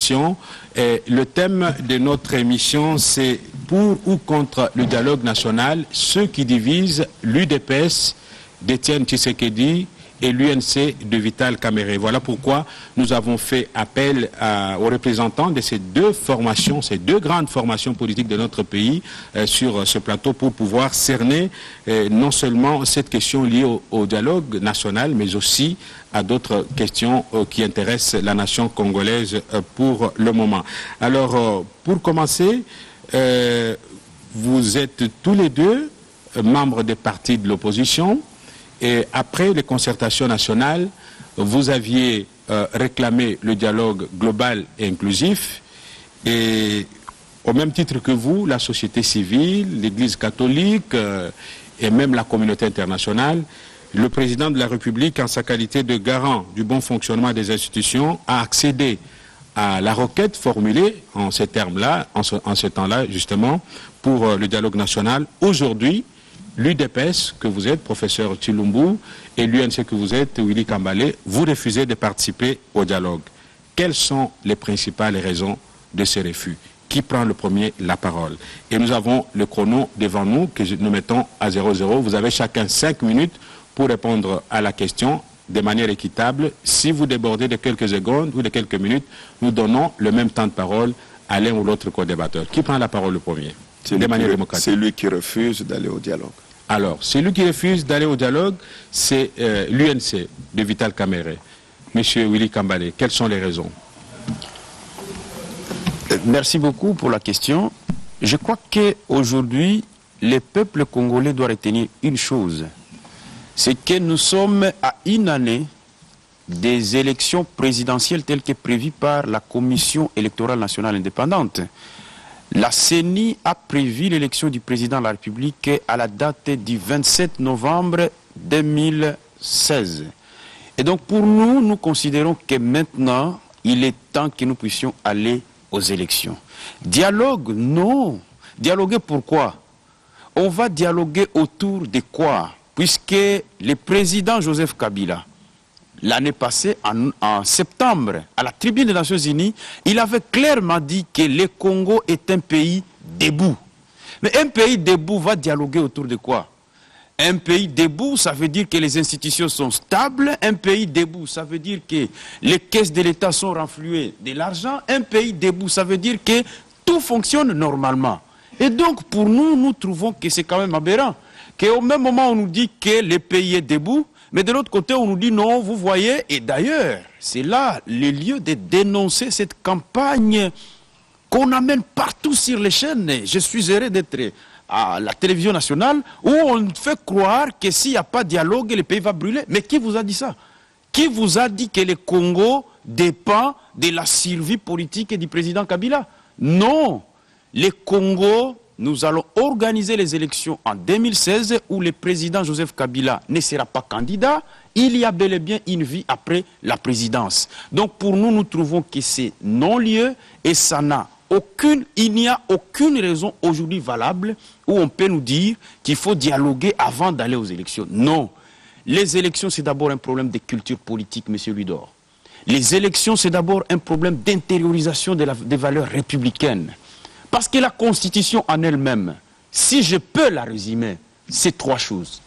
question. Et le thème de notre émission, c'est pour ou contre le dialogue national, ceux qui divisent l'UDPS d'Étienne Tshisekedi et l'UNC de Vital Kamerhe. Voilà pourquoi nous avons fait appel aux représentants de ces deux formations, ces deux grandes formations politiques de notre pays sur ce plateau pour pouvoir cerner non seulement cette question liée au dialogue national, mais aussi à d'autres questions qui intéressent la nation congolaise pour le moment. Alors, pour commencer, vous êtes tous les deux membres des partis de l'opposition. Et après les concertations nationales, vous aviez réclamé le dialogue global et inclusif. Et au même titre que vous, la société civile, l'Église catholique et même la communauté internationale, le président de la République, en sa qualité de garant du bon fonctionnement des institutions, a accédé à la requête formulée en ces termes-là, en ce temps-là, justement, pour le dialogue national. Aujourd'hui, l'UDPS que vous êtes, professeur Tshilumbu, et l'UNC que vous êtes, Willy Kambale, vous refusez de participer au dialogue. Quelles sont les principales raisons de ce refus? Qui prend le premier la parole? Et nous avons le chrono devant nous que nous mettons à 00. Vous avez chacun 5 minutes pour répondre à la question de manière équitable. Si vous débordez de quelques secondes ou de quelques minutes, nous donnons le même temps de parole à l'un ou l'autre co-débatteur. Qui prend la parole le premier? De manière démocratique. C'est lui qui refuse d'aller au dialogue. Alors, celui qui refuse d'aller au dialogue, c'est l'UNC de Vital Kamerhe. Monsieur Willy Kambale, quelles sont les raisons? Merci beaucoup pour la question. Je crois qu'aujourd'hui, le peuple congolais doit retenir une chose. C'est que nous sommes à une année des élections présidentielles telles que prévues par la Commission électorale nationale indépendante. La CENI a prévu l'élection du président de la République à la date du 27 novembre 2016. Et donc pour nous, nous considérons que maintenant, il est temps que nous puissions aller aux élections. Dialogue, non. Dialoguer pourquoi? On va dialoguer autour de quoi? Puisque le président Joseph Kabila, l'année passée, en septembre, à la tribune des Nations Unies, il avait clairement dit que le Congo est un pays debout. Mais un pays debout va dialoguer autour de quoi? Un pays debout, ça veut dire que les institutions sont stables. Un pays debout, ça veut dire que les caisses de l'État sont renflouées de l'argent. Un pays debout, ça veut dire que tout fonctionne normalement. Et donc, pour nous, nous trouvons que c'est quand même aberrant. Qu'au même moment, on nous dit que le pays est debout, mais de l'autre côté, on nous dit non, vous voyez, et d'ailleurs, c'est là le lieu de dénoncer cette campagne qu'on amène partout sur les chaînes. Je suis heureux d'être à la télévision nationale où on fait croire que s'il n'y a pas de dialogue, le pays va brûler. Mais qui vous a dit ça? Qui vous a dit que le Congo dépend de la survie politique du président Kabila? Non, le Congo... Nous allons organiser les élections en 2016 où le président Joseph Kabila ne sera pas candidat. Il y a bel et bien une vie après la présidence. Donc pour nous, nous trouvons que c'est non-lieu et ça n'a il n'y a aucune raison aujourd'hui valable où on peut nous dire qu'il faut dialoguer avant d'aller aux élections. Non. Les élections, c'est d'abord un problème de culture politique, M. Ludor. Les élections, c'est d'abord un problème d'intériorisation des valeurs républicaines. Parce que la Constitution en elle-même, si je peux la résumer, c'est 3 choses.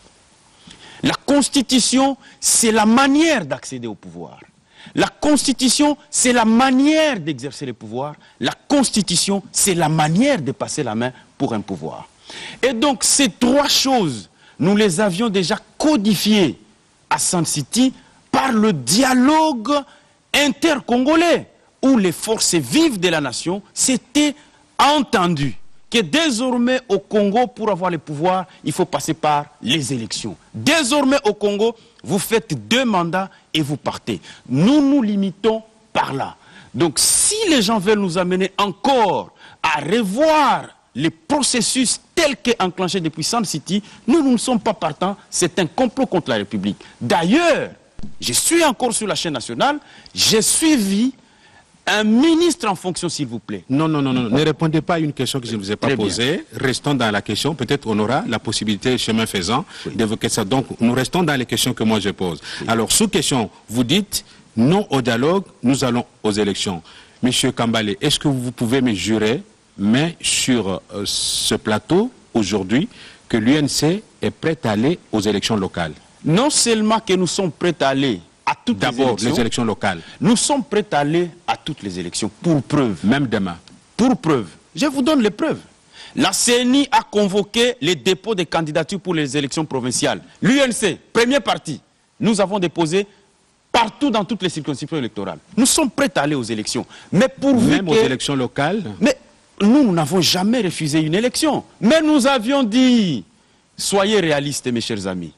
La Constitution, c'est la manière d'accéder au pouvoir. La Constitution, c'est la manière d'exercer le pouvoir. La Constitution, c'est la manière de passer la main pour un pouvoir. Et donc, ces 3 choses, nous les avions déjà codifiées à Sun City par le dialogue intercongolais, où les forces vives de la nation s'étaient entendu que désormais au Congo, pour avoir le pouvoir, il faut passer par les élections. Désormais au Congo, vous faites 2 mandats et vous partez. Nous nous limitons par là. Donc si les gens veulent nous amener encore à revoir les processus tels qu'enclenchés depuis Sun City, nous ne sommes pas partants. C'est un complot contre la République. D'ailleurs, je suis encore sur la chaîne nationale, j'ai suivi un ministre en fonction, s'il vous plaît. Non, ne répondez pas à une question que je ne vous ai pas posée. Restons dans la question. Peut-être on aura la possibilité, chemin faisant, d'évoquer ça. Donc, nous restons dans les questions que moi je pose. Alors, sous question, vous dites non au dialogue, nous allons aux élections. Monsieur Kambale, est-ce que vous pouvez me jurer, mais sur ce plateau, aujourd'hui, que l'UNC est prête à aller aux élections locales? Non seulement que nous sommes prêts à aller à toutes les élections. D'abord, les élections locales. Nous sommes prêts à aller à toutes les élections, pour preuve. Même demain. Pour preuve. Je vous donne les preuves. La CENI a convoqué les dépôts des candidatures pour les élections provinciales. L'UNC, premier parti, nous avons déposé partout dans toutes les circonscriptions électorales. Nous sommes prêts à aller aux élections. Mais pourvu Même aux élections locales? Mais nous n'avons jamais refusé une élection. Mais nous avions dit, soyez réalistes mes chers amis.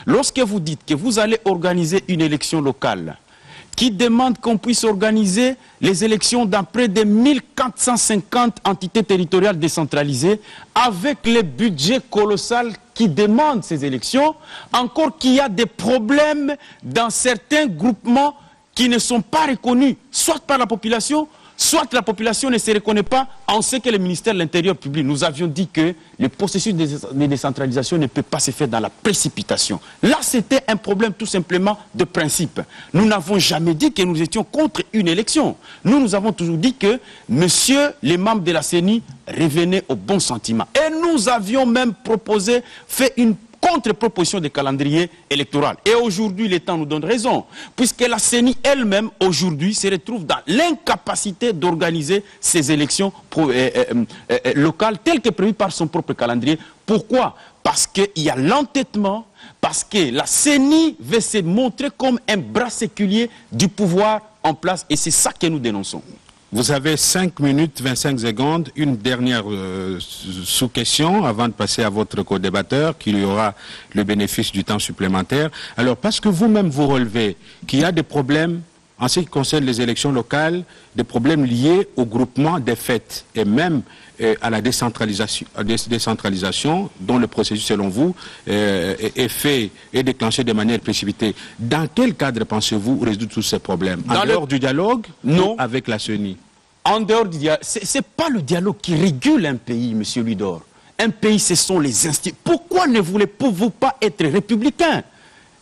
Lorsque vous dites que vous allez organiser une élection locale qui demande qu'on puisse organiser les élections dans près de 1450 entités territoriales décentralisées avec les budgets colossaux qui demandent ces élections, encore qu'il y a des problèmes dans certains groupements qui ne sont pas reconnus, soit par la population, soit la population ne se reconnaît pas en ce que le ministère de l'Intérieur publie. Nous avions dit que le processus de décentralisation ne peut pas se faire dans la précipitation. Là, c'était un problème tout simplement de principe. Nous n'avons jamais dit que nous étions contre une élection. Nous avons toujours dit que, monsieur, les membres de la CENI revenaient au bon sentiment. Et nous avions même proposé, fait une contre-proposition de calendrier électoral. Et aujourd'hui, le temps nous donne raison, puisque la CENI elle-même, aujourd'hui, se retrouve dans l'incapacité d'organiser ces élections locales telles que prévues par son propre calendrier. Pourquoi? Parce qu'il y a l'entêtement, parce que la CENI veut se montrer comme un bras séculier du pouvoir en place, et c'est ça que nous dénonçons. Vous avez 5 minutes 25 secondes. Une dernière sous-question avant de passer à votre co-débatteur qui lui aura le bénéfice du temps supplémentaire. Alors, parce que vous-même vous relevez qu'il y a des problèmes en ce qui concerne les élections locales, des problèmes liés au groupement des fêtes et même à la décentralisation dont le processus, selon vous, est fait et déclenché de manière précipitée. Dans quel cadre pensez-vous résoudre tous ces problèmes? En dehors du dialogue? Non. Avec la CENI? En dehors du dialogue, ce n'est pas le dialogue qui régule un pays, monsieur Ludor. Un pays, ce sont les institutions. Pourquoi ne voulez-vous pas être républicain?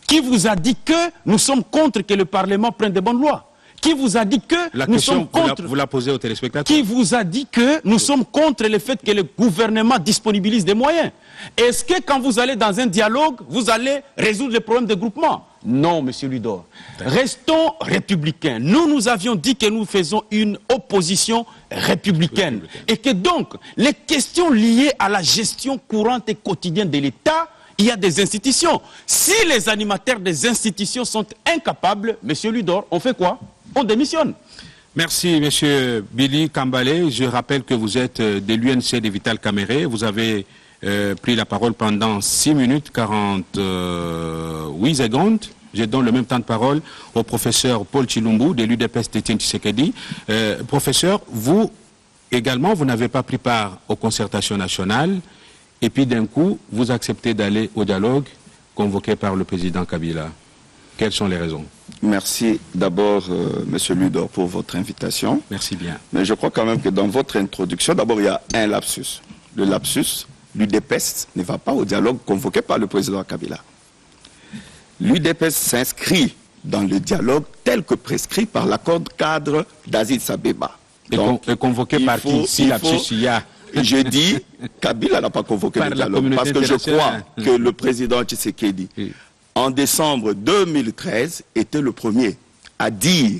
Qui vous a dit que nous sommes contre que le Parlement prenne de bonnes lois? Qui vous a dit que nous sommes contre... Vous la posez aux téléspectateurs. Qui vous a dit que nous sommes contre le fait que le gouvernement disponibilise des moyens? Est-ce que quand vous allez dans un dialogue, vous allez résoudre les problèmes de groupement? Non, monsieur Ludor. Restons républicains. Nous avions dit que nous faisons une opposition républicaine. Et que donc, les questions liées à la gestion courante et quotidienne de l'État, il y a des institutions. Si les animateurs des institutions sont incapables, monsieur Ludor, on fait quoi? On démissionne. Merci, monsieur Billy Kambale. Je rappelle que vous êtes de l'UNC de Vital Kamere. Vous avez pris la parole pendant 6 minutes 48 secondes. Je donne le même temps de parole au professeur Paul Chilumbu de l'UDPS Tétien Tshisekedi. Professeur, vous également, vous n'avez pas pris part aux concertations nationales et puis d'un coup, vous acceptez d'aller au dialogue convoqué par le président Kabila. Quelles sont les raisons? Merci d'abord, monsieur Ludor, pour votre invitation. Merci bien. Mais je crois quand même que dans votre introduction, d'abord, il y a un lapsus. Le lapsus, l'UDPS ne va pas au dialogue convoqué par le président Kabila. L'UDPS s'inscrit dans le dialogue tel que prescrit par l'accord cadre d'Addis Abeba. Et convoqué par qui? Si lapsus il y a. Je dis, Kabila n'a pas convoqué le dialogue parce que je crois que le président Tshisekedi, en décembre 2013, était le premier à dire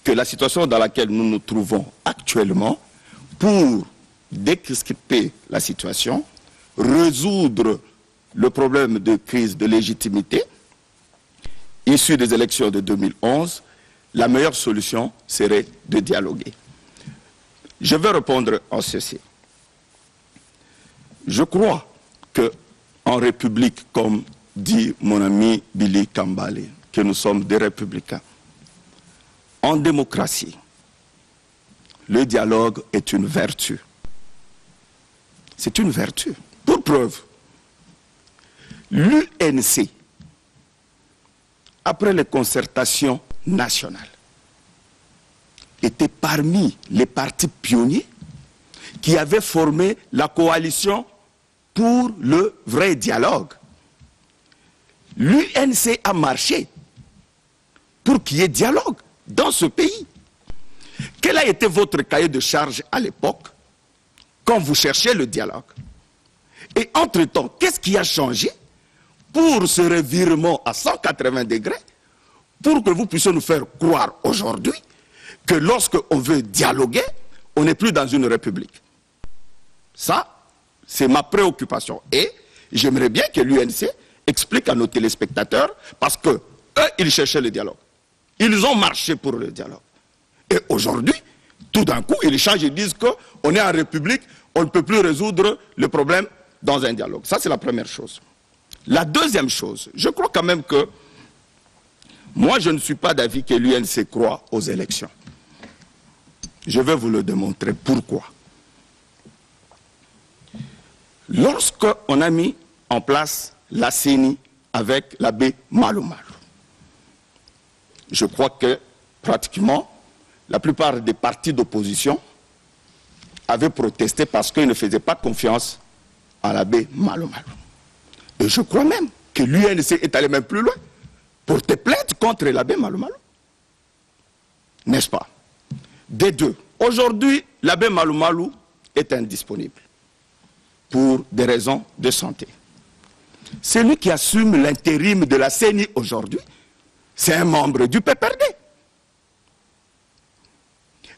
que la situation dans laquelle nous nous trouvons actuellement, pour décrisper la situation, résoudre le problème de crise de légitimité, issu des élections de 2011, la meilleure solution serait de dialoguer. Je vais répondre en ceci. Je crois qu'en République, comme dit mon ami Billy Kambale, que nous sommes des républicains, en démocratie, le dialogue est une vertu. C'est une vertu. Pour preuve, l'UNC, après les concertations nationales, était parmi les partis pionniers qui avaient formé la coalition pour le vrai dialogue. L'UNC a marché pour qu'il y ait dialogue dans ce pays. quel a été votre cahier de charge à l'époque quand vous cherchiez le dialogue? Et entre-temps, qu'est-ce qui a changé pour ce revirement à 180 degrés pour que vous puissiez nous faire croire aujourd'hui que lorsqu'on veut dialoguer, on n'est plus dans une république? Ça, c'est ma préoccupation. Et j'aimerais bien que l'UNC explique à nos téléspectateurs, parce que eux, ils cherchaient le dialogue. Ils ont marché pour le dialogue. Et aujourd'hui, tout d'un coup, ils changent et disent qu'on est en république, on ne peut plus résoudre le problème dans un dialogue. Ça, c'est la première chose. La deuxième chose, je crois quand même que moi, je ne suis pas d'avis que l'UNC croit aux élections. Je vais vous le démontrer. Pourquoi? Lorsqu'on a mis en place la CENI avec l'abbé Malo Malo, je crois que pratiquement la plupart des partis d'opposition avaient protesté parce qu'ils ne faisaient pas confiance à l'abbé Malo Malo. Et je crois même que l'UNC est allé même plus loin, porter plainte contre l'abbé Malo Malo. N'est-ce pas? Des deux. Aujourd'hui, l'abbé Malo Malo est indisponible pour des raisons de santé. Celui qui assume l'intérim de la CENI aujourd'hui, c'est un membre du PPRD.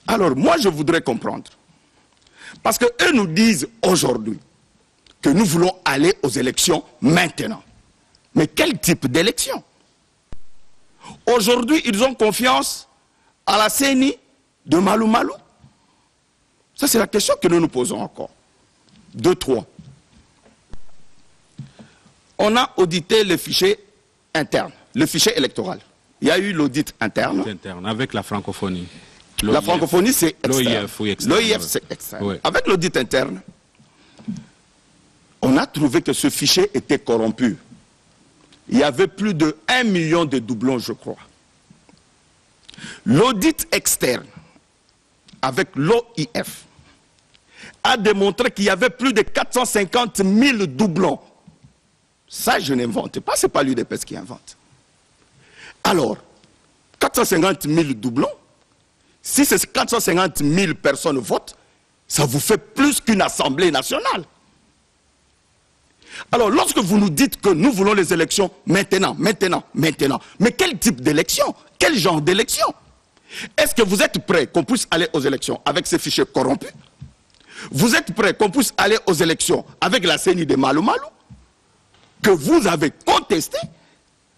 Alors moi, je voudrais comprendre. Parce qu'eux nous disent aujourd'hui que nous voulons aller aux élections maintenant. Mais quel type d'élection? Aujourd'hui, ils ont confiance à la CENI de Malo Malo. Ça, c'est la question que nous nous posons encore. 2, 3. On a audité le fichier interne, le fichier électoral. Il y a eu l'audit interne. Avec la francophonie. La francophonie, c'est externe. L'OIF, oui, externe. L'OIF, c'est externe. Oui. Avec l'audit interne, on a trouvé que ce fichier était corrompu. Il y avait plus de 1 million de doublons, je crois. L'audit externe, avec l'OIF, a démontré qu'il y avait plus de 450 000 doublons. Ça, je n'invente pas, ce n'est pas l'UDPS qui invente. Alors, 450 000 doublons, si ces 450 000 personnes votent, ça vous fait plus qu'une assemblée nationale. Alors, lorsque vous nous dites que nous voulons les élections maintenant, mais quel type d'élection? Quel genre d'élection? Est-ce que vous êtes prêts qu'on puisse aller aux élections avec ces fichiers corrompus? Vous êtes prêts qu'on puisse aller aux élections avec la CENI de Malo Malo, que vous avez contesté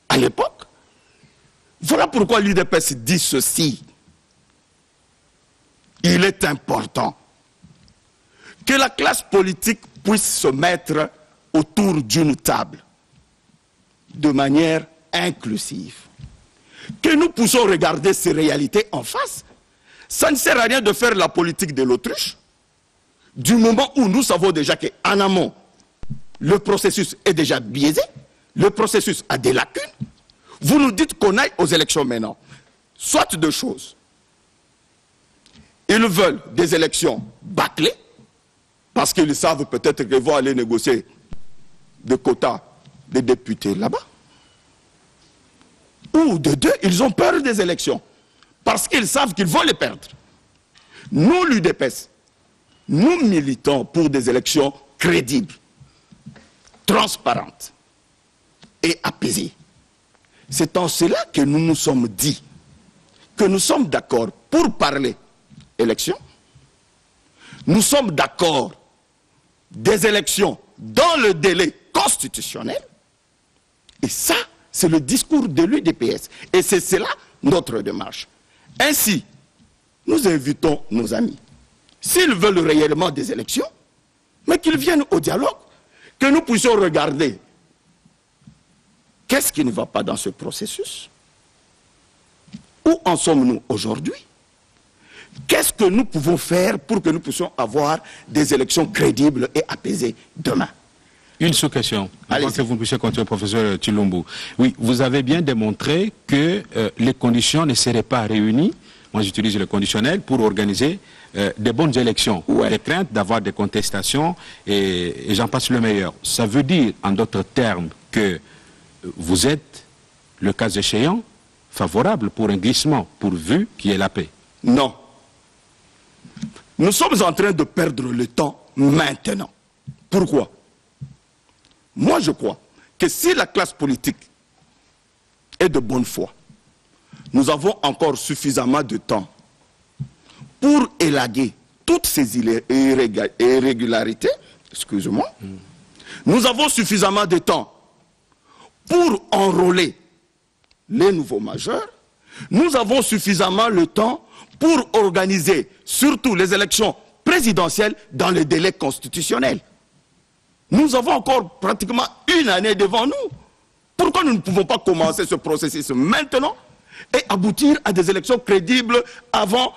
à l'époque? Voilà pourquoi l'UDPS dit ceci. Il est important que la classe politique puisse se mettre autour d'une table de manière inclusive. Que nous puissions regarder ces réalités en face. Ça ne sert à rien de faire la politique de l'autruche, du moment où nous savons déjà qu'en amont, le processus est déjà biaisé, le processus a des lacunes. Vous nous dites qu'on aille aux élections maintenant. Soit deux choses. Ils veulent des élections bâclées, parce qu'ils savent peut-être qu'ils vont aller négocier des quotas de députés là-bas. Ou de deux, ils ont peur des élections, parce qu'ils savent qu'ils vont les perdre. Nous, l'UDPS, nous militons pour des élections crédibles, transparentes et apaisées. C'est en cela que nous nous sommes dit que nous sommes d'accord pour parler élections. Nous sommes d'accord des élections dans le délai constitutionnel. Et ça, c'est le discours de l'UDPS. Et c'est cela notre démarche. Ainsi, nous invitons nos amis, s'ils veulent réellement des élections, mais qu'ils viennent au dialogue, que nous puissions regarder qu'est-ce qui ne va pas dans ce processus. Où en sommes-nous aujourd'hui? Qu'est-ce que nous pouvons faire pour que nous puissions avoir des élections crédibles et apaisées demain? Une sous-question, avant que vous puissiez continuer, professeur Tshilombo. Oui, vous avez bien démontré que les conditions ne seraient pas réunies, moi j'utilise le conditionnel, pour organiser des bonnes élections. Ouais. Les craintes d'avoir des contestations et j'en passe le meilleur. Ça veut dire, en d'autres termes, que vous êtes, le cas échéant, favorable pour un glissement, pourvu qu'il y ait la paix? Non. Nous sommes en train de perdre le temps maintenant. Pourquoi? Moi, je crois que si la classe politique est de bonne foi, nous avons encore suffisamment de temps pour élaguer toutes ces irrégularités. Excusez-moi. Nous avons suffisamment de temps pour enrôler les nouveaux majeurs. Nous avons suffisamment le temps pour organiser surtout les élections présidentielles dans les délais constitutionnels. Nous avons encore pratiquement une année devant nous. Pourquoi nous ne pouvons pas commencer ce processus maintenant et aboutir à des élections crédibles avant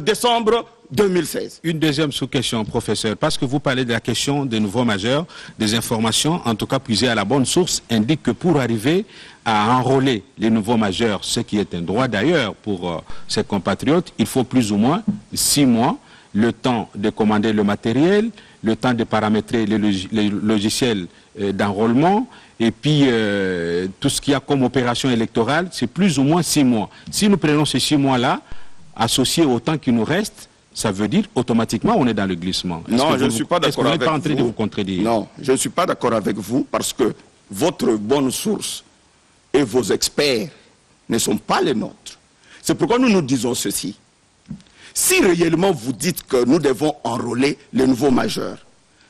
décembre 2016. Une deuxième sous-question, professeur, parce que vous parlez de la question des nouveaux majeurs, des informations, en tout cas puisées à la bonne source, indiquent que pour arriver à enrôler les nouveaux majeurs, ce qui est un droit d'ailleurs pour ses compatriotes, il faut plus ou moins 6 mois, le temps de commander le matériel, le temps de paramétrer les logiciels d'enrôlement, et puis tout ce qu'il y a comme opération électorale, c'est plus ou moins 6 mois. Si nous prenons ces 6 mois-là, associés au temps qui nous reste, ça veut dire automatiquement on est dans le glissement. Non, je ne suis pas d'accord avec vous. Est-ce qu'on n'est pas en train de vous contredire? Non, je ne suis pas d'accord avec vous parce que votre bonne source et vos experts ne sont pas les nôtres. C'est pourquoi nous nous disons ceci. Si réellement vous dites que nous devons enrôler les nouveaux majeurs,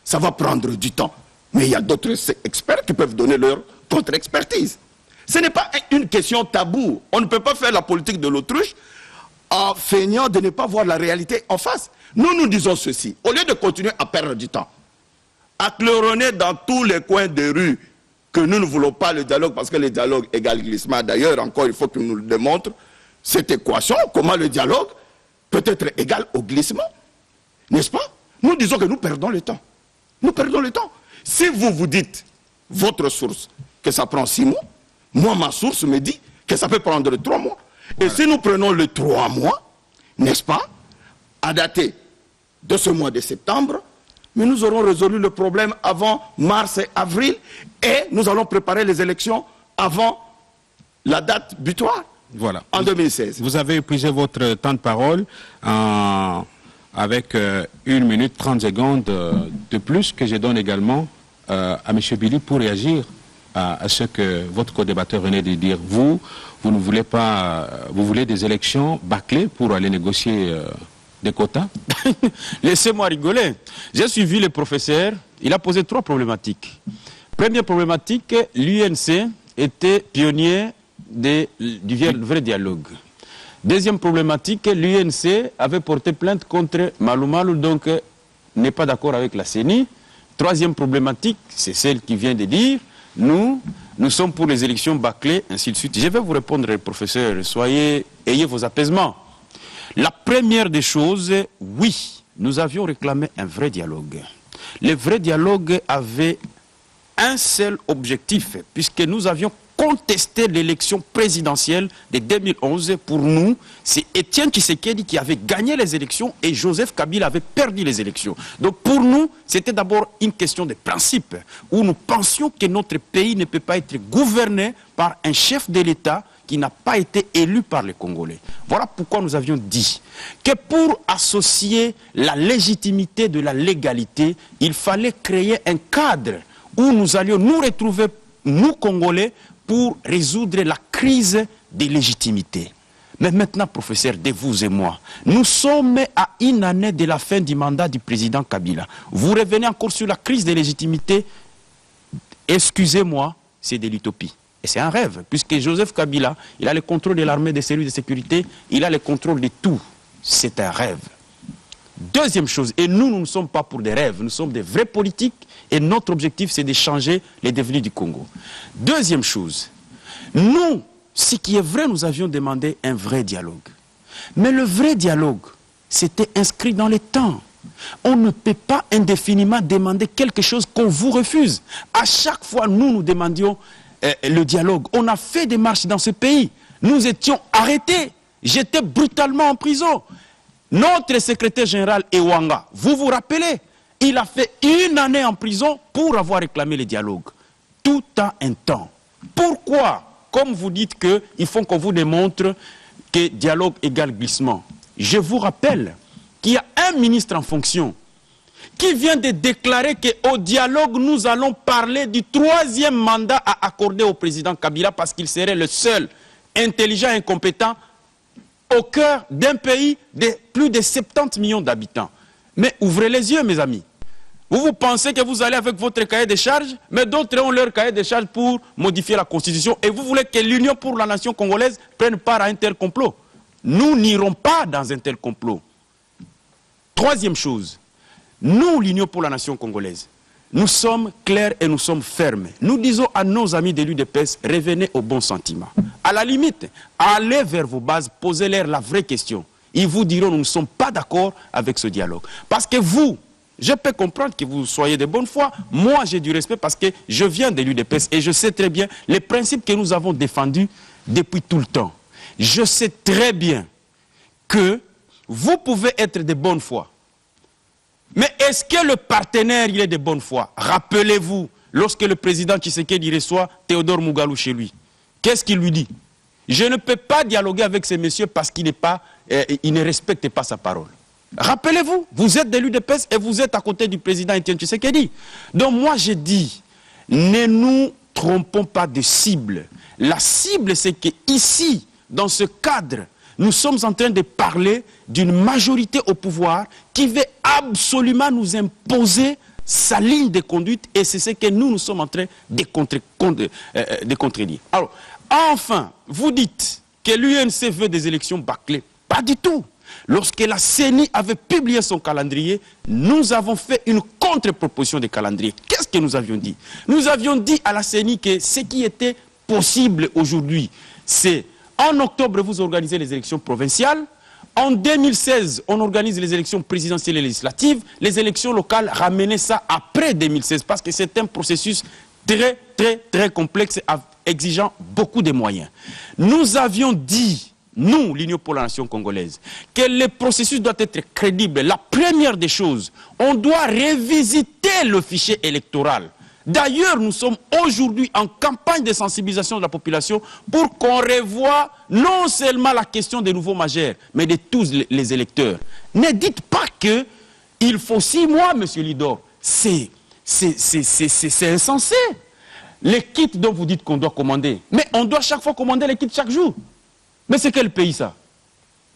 ça va prendre du temps. Mais il y a d'autres experts qui peuvent donner leur contre-expertise. Ce n'est pas une question taboue. On ne peut pas faire la politique de l'autruche en feignant de ne pas voir la réalité en face. Nous nous disons ceci. Au lieu de continuer à perdre du temps, à claironner dans tous les coins des rues que nous ne voulons pas le dialogue parce que le dialogue égale glissement. D'ailleurs, encore, il faut que nous le démontre cette équation, comment le dialogue peut être égal au glissement. N'est-ce pas? Nous disons que nous perdons le temps. Nous perdons le temps. Si vous vous dites, votre source, que ça prend 6 mois, moi, ma source me dit que ça peut prendre 3 mois. Et si nous prenons les 3 mois, n'est-ce pas, à dater de ce mois de septembre, mais nous aurons résolu le problème avant mars et avril, et nous allons préparer les élections avant la date butoir, voilà, en 2016. Vous avez épuisé votre temps de parole avec 1 minute 30 secondes de plus que je donne également à M. Billy pour réagir à ce que votre co-débatteur venait de dire. Vous ne voulez pas, vous voulez des élections bâclées pour aller négocier des quotas? Laissez-moi rigoler. J'ai suivi le professeur, il a posé 3 problématiques. Première problématique, l'UNC était pionnier du vrai dialogue. Deuxième problématique, l'UNC avait porté plainte contre Malou Malou, donc n'est pas d'accord avec la CENI. Troisième problématique, c'est celle qui vient de dire, nous sommes pour les élections bâclées, ainsi de suite. Je vais vous répondre, professeur, ayez vos apaisements. La première des choses, oui, nous avions réclamé un vrai dialogue. Le vrai dialogue avait un seul objectif, puisque nous avions contesté l'élection présidentielle de 2011. Pour nous, c'est Étienne Tshisekedi qui avait gagné les élections et Joseph Kabila avait perdu les élections. Donc pour nous, c'était d'abord une question de principe, où nous pensions que notre pays ne peut pas être gouverné par un chef de l'État qui n'a pas été élu par les Congolais. Voilà pourquoi nous avions dit que pour associer la légitimité de la légalité, il fallait créer un cadre où nous allions nous retrouver, nous Congolais, pour résoudre la crise des légitimités. Mais maintenant, professeur, de vous et moi, nous sommes à 1 année de la fin du mandat du président Kabila. Vous revenez encore sur la crise des légitimités. Excusez-moi, c'est de l'utopie. Et c'est un rêve, puisque Joseph Kabila, il a le contrôle de l'armée, des services de sécurité, il a le contrôle de tout. C'est un rêve. Deuxième chose, et nous ne sommes pas pour des rêves, nous sommes des vrais politiques, et notre objectif, c'est de changer les devenus du Congo. Deuxième chose, nous, ce qui est vrai, nous avions demandé un vrai dialogue. Mais le vrai dialogue, c'était inscrit dans les temps. On ne peut pas indéfiniment demander quelque chose qu'on vous refuse. À chaque fois, nous demandions le dialogue. On a fait des marches dans ce pays. Nous étions arrêtés. J'étais brutalement en prison. Notre secrétaire général Ewanga, vous vous rappelez, il a fait 1 année en prison pour avoir réclamé le dialogue. Tout a un temps. Pourquoi? Comme vous dites qu'il faut qu'on vous démontre que dialogue égale glissement. Je vous rappelle qu'il y a un ministre en fonction qui vient de déclarer qu'au dialogue, nous allons parler du 3e mandat à accorder au président Kabila parce qu'il serait le seul intelligent et compétent au cœur d'un pays de plus de 70 millions d'habitants. Mais ouvrez les yeux, mes amis. Vous pensez que vous allez avec votre cahier de charges, mais d'autres ont leur cahier de charges pour modifier la Constitution. Et vous voulez que l'Union pour la nation congolaise prenne part à un tel complot. Nous n'irons pas dans un tel complot. 3e chose, nous, l'Union pour la nation congolaise, nous sommes clairs et nous sommes fermes. Nous disons à nos amis de l'UDPS, revenez au bon sentiment. À la limite, allez vers vos bases, posez-leur la vraie question. Ils vous diront, nous ne sommes pas d'accord avec ce dialogue. Parce que vous, je peux comprendre que vous soyez de bonne foi. Moi, j'ai du respect parce que je viens de l'UDPS et je sais très bien les principes que nous avons défendus depuis tout le temps. Je sais très bien que vous pouvez être de bonne foi. Mais est-ce que le partenaire, il est de bonne foi? Rappelez-vous, lorsque le président Tshisekedi reçoit Théodore Mugalu chez lui, qu'est-ce qu'il lui dit? Je ne peux pas dialoguer avec ces messieurs parce qu'il ne respecte pas sa parole. Rappelez-vous, vous êtes de l'UDPS et vous êtes à côté du président Etienne Tshisekedi. Donc moi je dis, ne nous trompons pas de cible. La cible, c'est qu'ici, dans ce cadre, nous sommes en train de parler d'une majorité au pouvoir qui veut absolument nous imposer sa ligne de conduite et c'est ce que nous sommes en train de contredire. Alors, enfin, vous dites que l'UNC veut des élections bâclées. Pas du tout. Lorsque la CENI avait publié son calendrier, nous avons fait une contre-proposition de calendrier. Qu'est-ce que nous avions dit? Nous avions dit à la CENI que ce qui était possible aujourd'hui, c'est en octobre, vous organisez les élections provinciales. En 2016, on organise les élections présidentielles et législatives. Les élections locales, ramenez ça après 2016 parce que c'est un processus très complexe exigeant beaucoup de moyens. Nous avions dit, nous, l'Union pour la nation congolaise, que le processus doit être crédible. La première des choses, on doit revisiter le fichier électoral. D'ailleurs, nous sommes aujourd'hui en campagne de sensibilisation de la population pour qu'on revoie non seulement la question des nouveaux majeurs, mais de tous les électeurs. Ne dites pas qu'il faut 6 mois, monsieur Lidor. C'est insensé. Les kits dont vous dites qu'on doit commander, mais on doit chaque fois commander les kits chaque jour. Mais c'est quel pays ça?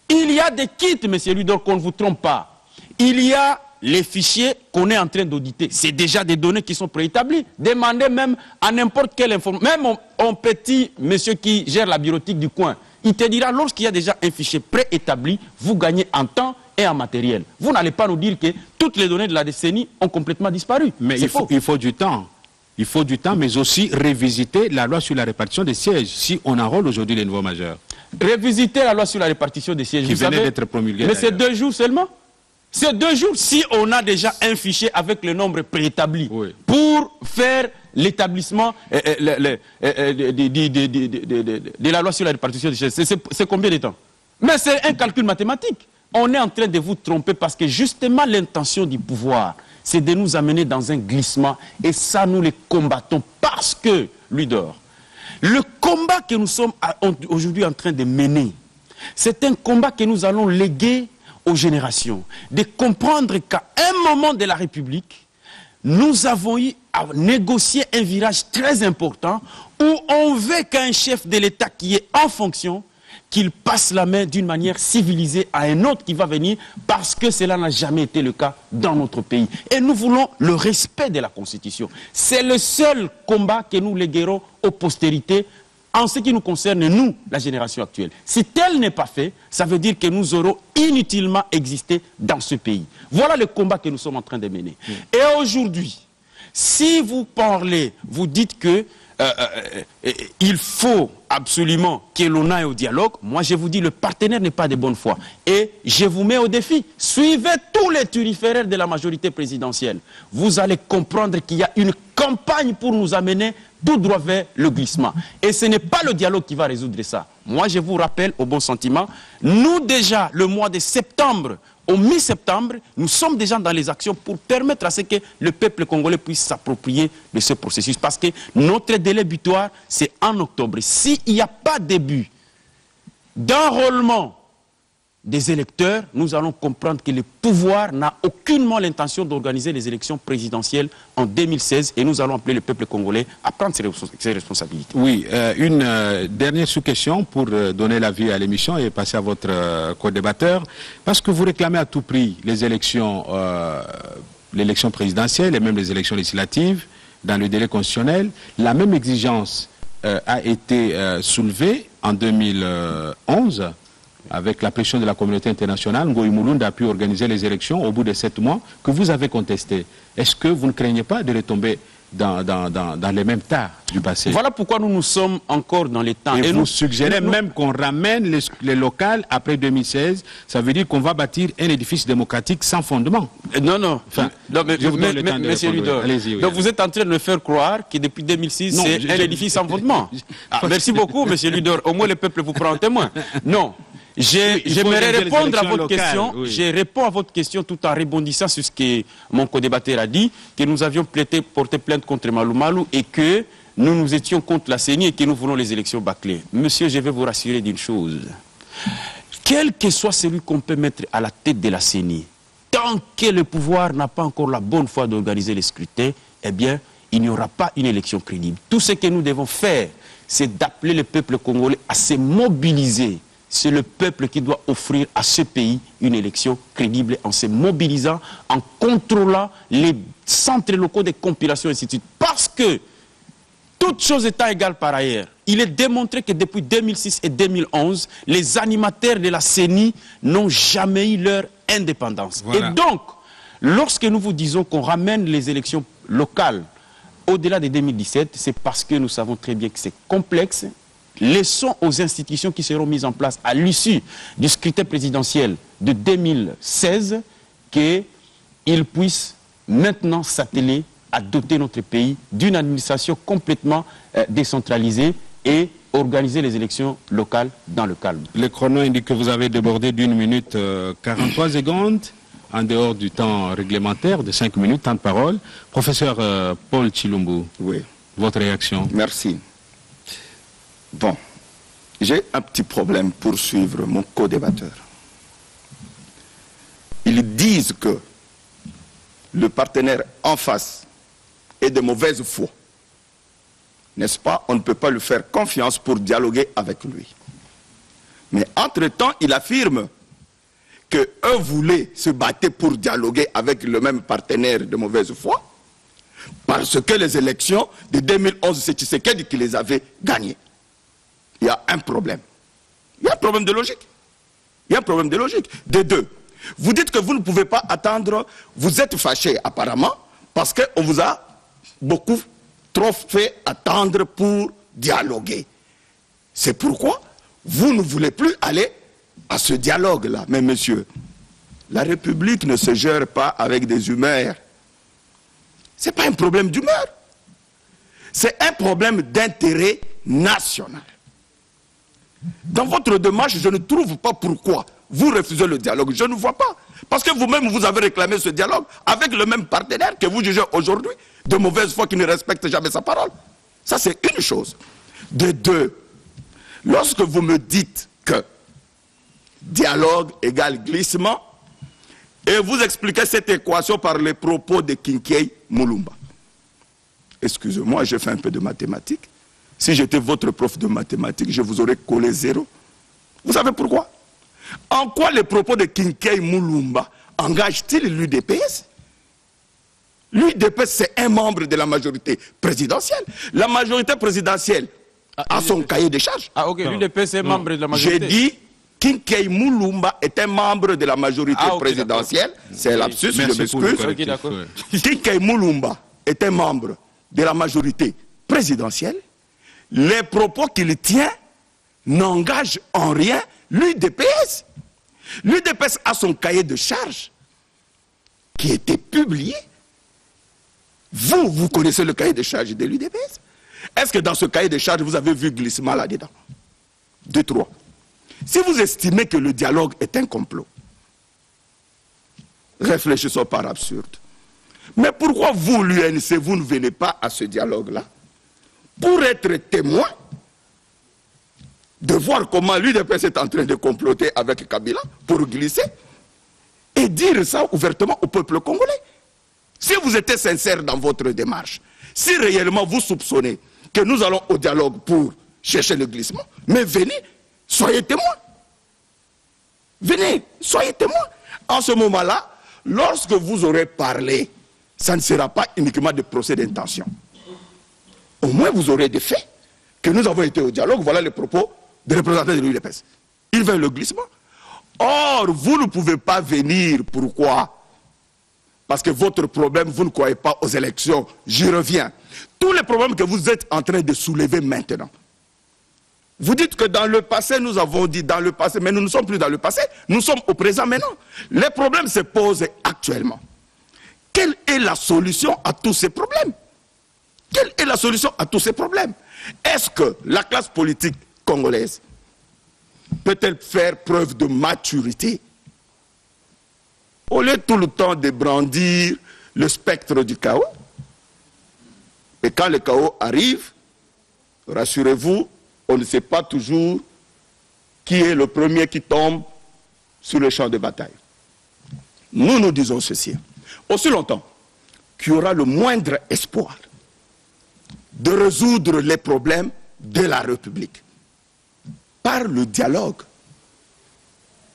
Il y a des kits, monsieur Lidor, qu'on ne vous trompe pas. Il y a les fichiers qu'on est en train d'auditer. C'est déjà des données qui sont préétablies. Demandez même à n'importe quelle information, même un petit monsieur qui gère la bureautique du coin, il te dira, lorsqu'il y a déjà un fichier préétabli, vous gagnez en temps et en matériel. Vous n'allez pas nous dire que toutes les données de la décennie ont complètement disparu. Mais il faut du temps. Il faut du temps, mais aussi révisiter la loi sur la répartition des sièges, si on enrôle aujourd'hui les nouveaux majeurs. Révisiter la loi sur la répartition des sièges, qui venait d'être promulguée. Mais c'est 2 jours seulement. C'est 2 jours si on a déjà un fichier avec le nombre préétabli pour faire l'établissement de la loi sur la répartition des sièges. C'est combien de temps? Mais c'est un calcul mathématique. On est en train de vous tromper parce que justement l'intention du pouvoir, c'est de nous amener dans un glissement et ça nous les combattons parce que, Lidor, le combat que nous sommes aujourd'hui en train de mener, c'est un combat que nous allons léguer aux générations, de comprendre qu'à un moment de la République, nous avons eu à négocier un virage très important où on veut qu'un chef de l'État qui est en fonction, qu'il passe la main d'une manière civilisée à un autre qui va venir parce que cela n'a jamais été le cas dans notre pays. Et nous voulons le respect de la Constitution. C'est le seul combat que nous léguerons aux postérités en ce qui nous concerne, nous, la génération actuelle. Si tel n'est pas fait, ça veut dire que nous aurons inutilement existé dans ce pays. Voilà le combat que nous sommes en train de mener. Et aujourd'hui, si vous parlez, vous dites que il faut absolument que l'on aille au dialogue, moi je vous dis, le partenaire n'est pas de bonne foi. Et je vous mets au défi, suivez tous les turiféraires de la majorité présidentielle. Vous allez comprendre qu'il y a une campagne pour nous amener tout droit vers le glissement. Et ce n'est pas le dialogue qui va résoudre ça. Moi je vous rappelle au bon sentiment, nous déjà le mois de septembre, au mi-septembre, nous sommes déjà dans les actions pour permettre à ce que le peuple congolais puisse s'approprier de ce processus. Parce que notre délai butoir, c'est en octobre. S'il n'y a pas de début d'enrôlement des électeurs, nous allons comprendre que le pouvoir n'a aucunement l'intention d'organiser les élections présidentielles en 2016 et nous allons appeler le peuple congolais à prendre ses responsabilités. Oui, une dernière sous-question pour donner l'avis à l'émission et passer à votre co-débatteur. Parce que vous réclamez à tout prix les élections, l'élection présidentielle et même les élections législatives dans le délai constitutionnel. La même exigence a été soulevée en 2011 avec la pression de la communauté internationale. Ngoï Moulounda a pu organiser les élections au bout de 7 mois que vous avez contestées. Est-ce que vous ne craignez pas de retomber dans les mêmes tares du passé? Voilà pourquoi nous nous sommes encore dans les temps. Et vous suggérez même qu'on ramène les locales après 2016. Ça veut dire qu'on va bâtir un édifice démocratique sans fondement. Non, non. Enfin, non mais, monsieur Ludor, oui, donc vous êtes en train de me faire croire que depuis 2006, c'est un édifice sans fondement. Merci beaucoup, monsieur Ludor. Au moins, le peuple vous prend en témoin. Non. J'aimerais répondre à votre question. Oui. Je réponds à votre question tout en rebondissant sur ce que mon co-débatteur a dit, que nous avions porté plainte contre Malou Malou et que nous étions contre la CENI et que nous voulons les élections bâclées. Monsieur, je vais vous rassurer d'une chose. Quel que soit celui qu'on peut mettre à la tête de la CENI, tant que le pouvoir n'a pas encore la bonne foi d'organiser les scrutins, eh bien, il n'y aura pas une élection crédible. Tout ce que nous devons faire, c'est d'appeler le peuple congolais à se mobiliser. C'est le peuple qui doit offrir à ce pays une élection crédible en se mobilisant, en contrôlant les centres locaux de compilation et ainsi de suite. Parce que, toutes choses étant égales par ailleurs, il est démontré que depuis 2006 et 2011, les animateurs de la CENI n'ont jamais eu leur indépendance. Voilà. Et donc, lorsque nous vous disons qu'on ramène les élections locales au-delà de 2017, c'est parce que nous savons très bien que c'est complexe. Laissons aux institutions qui seront mises en place à l'issue du scrutin présidentiel de 2016 qu'ils puissent maintenant s'atteler à doter notre pays d'une administration complètement décentralisée et organiser les élections locales dans le calme. Le chrono indique que vous avez débordé d'1 minute 43 secondes en dehors du temps réglementaire de 5 minutes, temps de parole. Professeur Paul Tshilumbu, oui. Votre réaction? Merci. Bon, j'ai un petit problème pour suivre mon co-débatteur. Ils disent que le partenaire en face est de mauvaise foi. N'est-ce pas? On ne peut pas lui faire confiance pour dialoguer avec lui. Mais entre-temps, il affirme qu'eux voulaient se battre pour dialoguer avec le même partenaire de mauvaise foi parce que les élections de 2011, c'est Tshisekedi qui les avait gagnées. Il y a un problème. Il y a un problème de logique. Il y a un problème de logique. De deux, vous dites que vous ne pouvez pas attendre, vous êtes fâché apparemment, parce qu'on vous a beaucoup trop fait attendre pour dialoguer. C'est pourquoi vous ne voulez plus aller à ce dialogue-là. Mais monsieur, la République ne se gère pas avec des humeurs. Ce n'est pas un problème d'humeur. C'est un problème d'intérêt national. Dans votre démarche, je ne trouve pas pourquoi vous refusez le dialogue. Je ne vois pas. Parce que vous-même, vous avez réclamé ce dialogue avec le même partenaire que vous jugez aujourd'hui de mauvaise foi qui ne respecte jamais sa parole. Ça, c'est une chose. De deux, lorsque vous me dites que dialogue égale glissement, et vous expliquez cette équation par les propos de Kinkei Moulumba. Excusez-moi, j'ai fait un peu de mathématiques. Si j'étais votre prof de mathématiques, je vous aurais collé 0. Vous savez pourquoi? En quoi les propos de Kinkei Moulumba engagent-ils l'UDPS? L'UDPS, c'est un membre de la majorité présidentielle. La majorité présidentielle a son cahier de charges. Ah ok, l'UDPS est membre de la majorité. J'ai dit Kinkei Moulumba est un membre de la majorité présidentielle. C'est un lapsus, je m'excuse. Kinkei Moulumba est un membre de la majorité présidentielle. Les propos qu'il tient n'engagent en rien l'UDPS. L'UDPS a son cahier de charges qui a été publié. Vous connaissez le cahier de charges de l'UDPS? Est-ce que dans ce cahier de charges, vous avez vu glissement là-dedans? 2, 3. Si vous estimez que le dialogue est un complot, réfléchissons par absurde. Mais pourquoi vous, l'UNC, vous ne venez pas à ce dialogue-là pour être témoin de voir comment l'UDPS est en train de comploter avec Kabila pour glisser et dire ça ouvertement au peuple congolais. Si vous étiez sincère dans votre démarche, si réellement vous soupçonnez que nous allons au dialogue pour chercher le glissement, mais venez, soyez témoins. Venez, soyez témoins. En ce moment-là, lorsque vous aurez parlé, ça ne sera pas uniquement de procès d'intention. Au moins, vous aurez des faits que nous avons été au dialogue. Voilà les propos des représentants de l'UDPS. Ils veulent le glissement. Or, vous ne pouvez pas venir. Pourquoi? Parce que votre problème, vous ne croyez pas aux élections. J'y reviens. Tous les problèmes que vous êtes en train de soulever maintenant. Vous dites que dans le passé, nous avons dit dans le passé, mais nous ne sommes plus dans le passé, nous sommes au présent maintenant. Les problèmes se posent actuellement. Quelle est la solution à tous ces problèmes? Quelle est la solution à tous ces problèmes? Est-ce que la classe politique congolaise peut-elle faire preuve de maturité au lieu tout le temps de brandir le spectre du chaos? Et quand le chaos arrive, rassurez-vous, on ne sait pas toujours qui est le premier qui tombe sur le champ de bataille. Nous, nous disons ceci. Aussi longtemps qu'il y aura le moindre espoir de résoudre les problèmes de la République par le dialogue.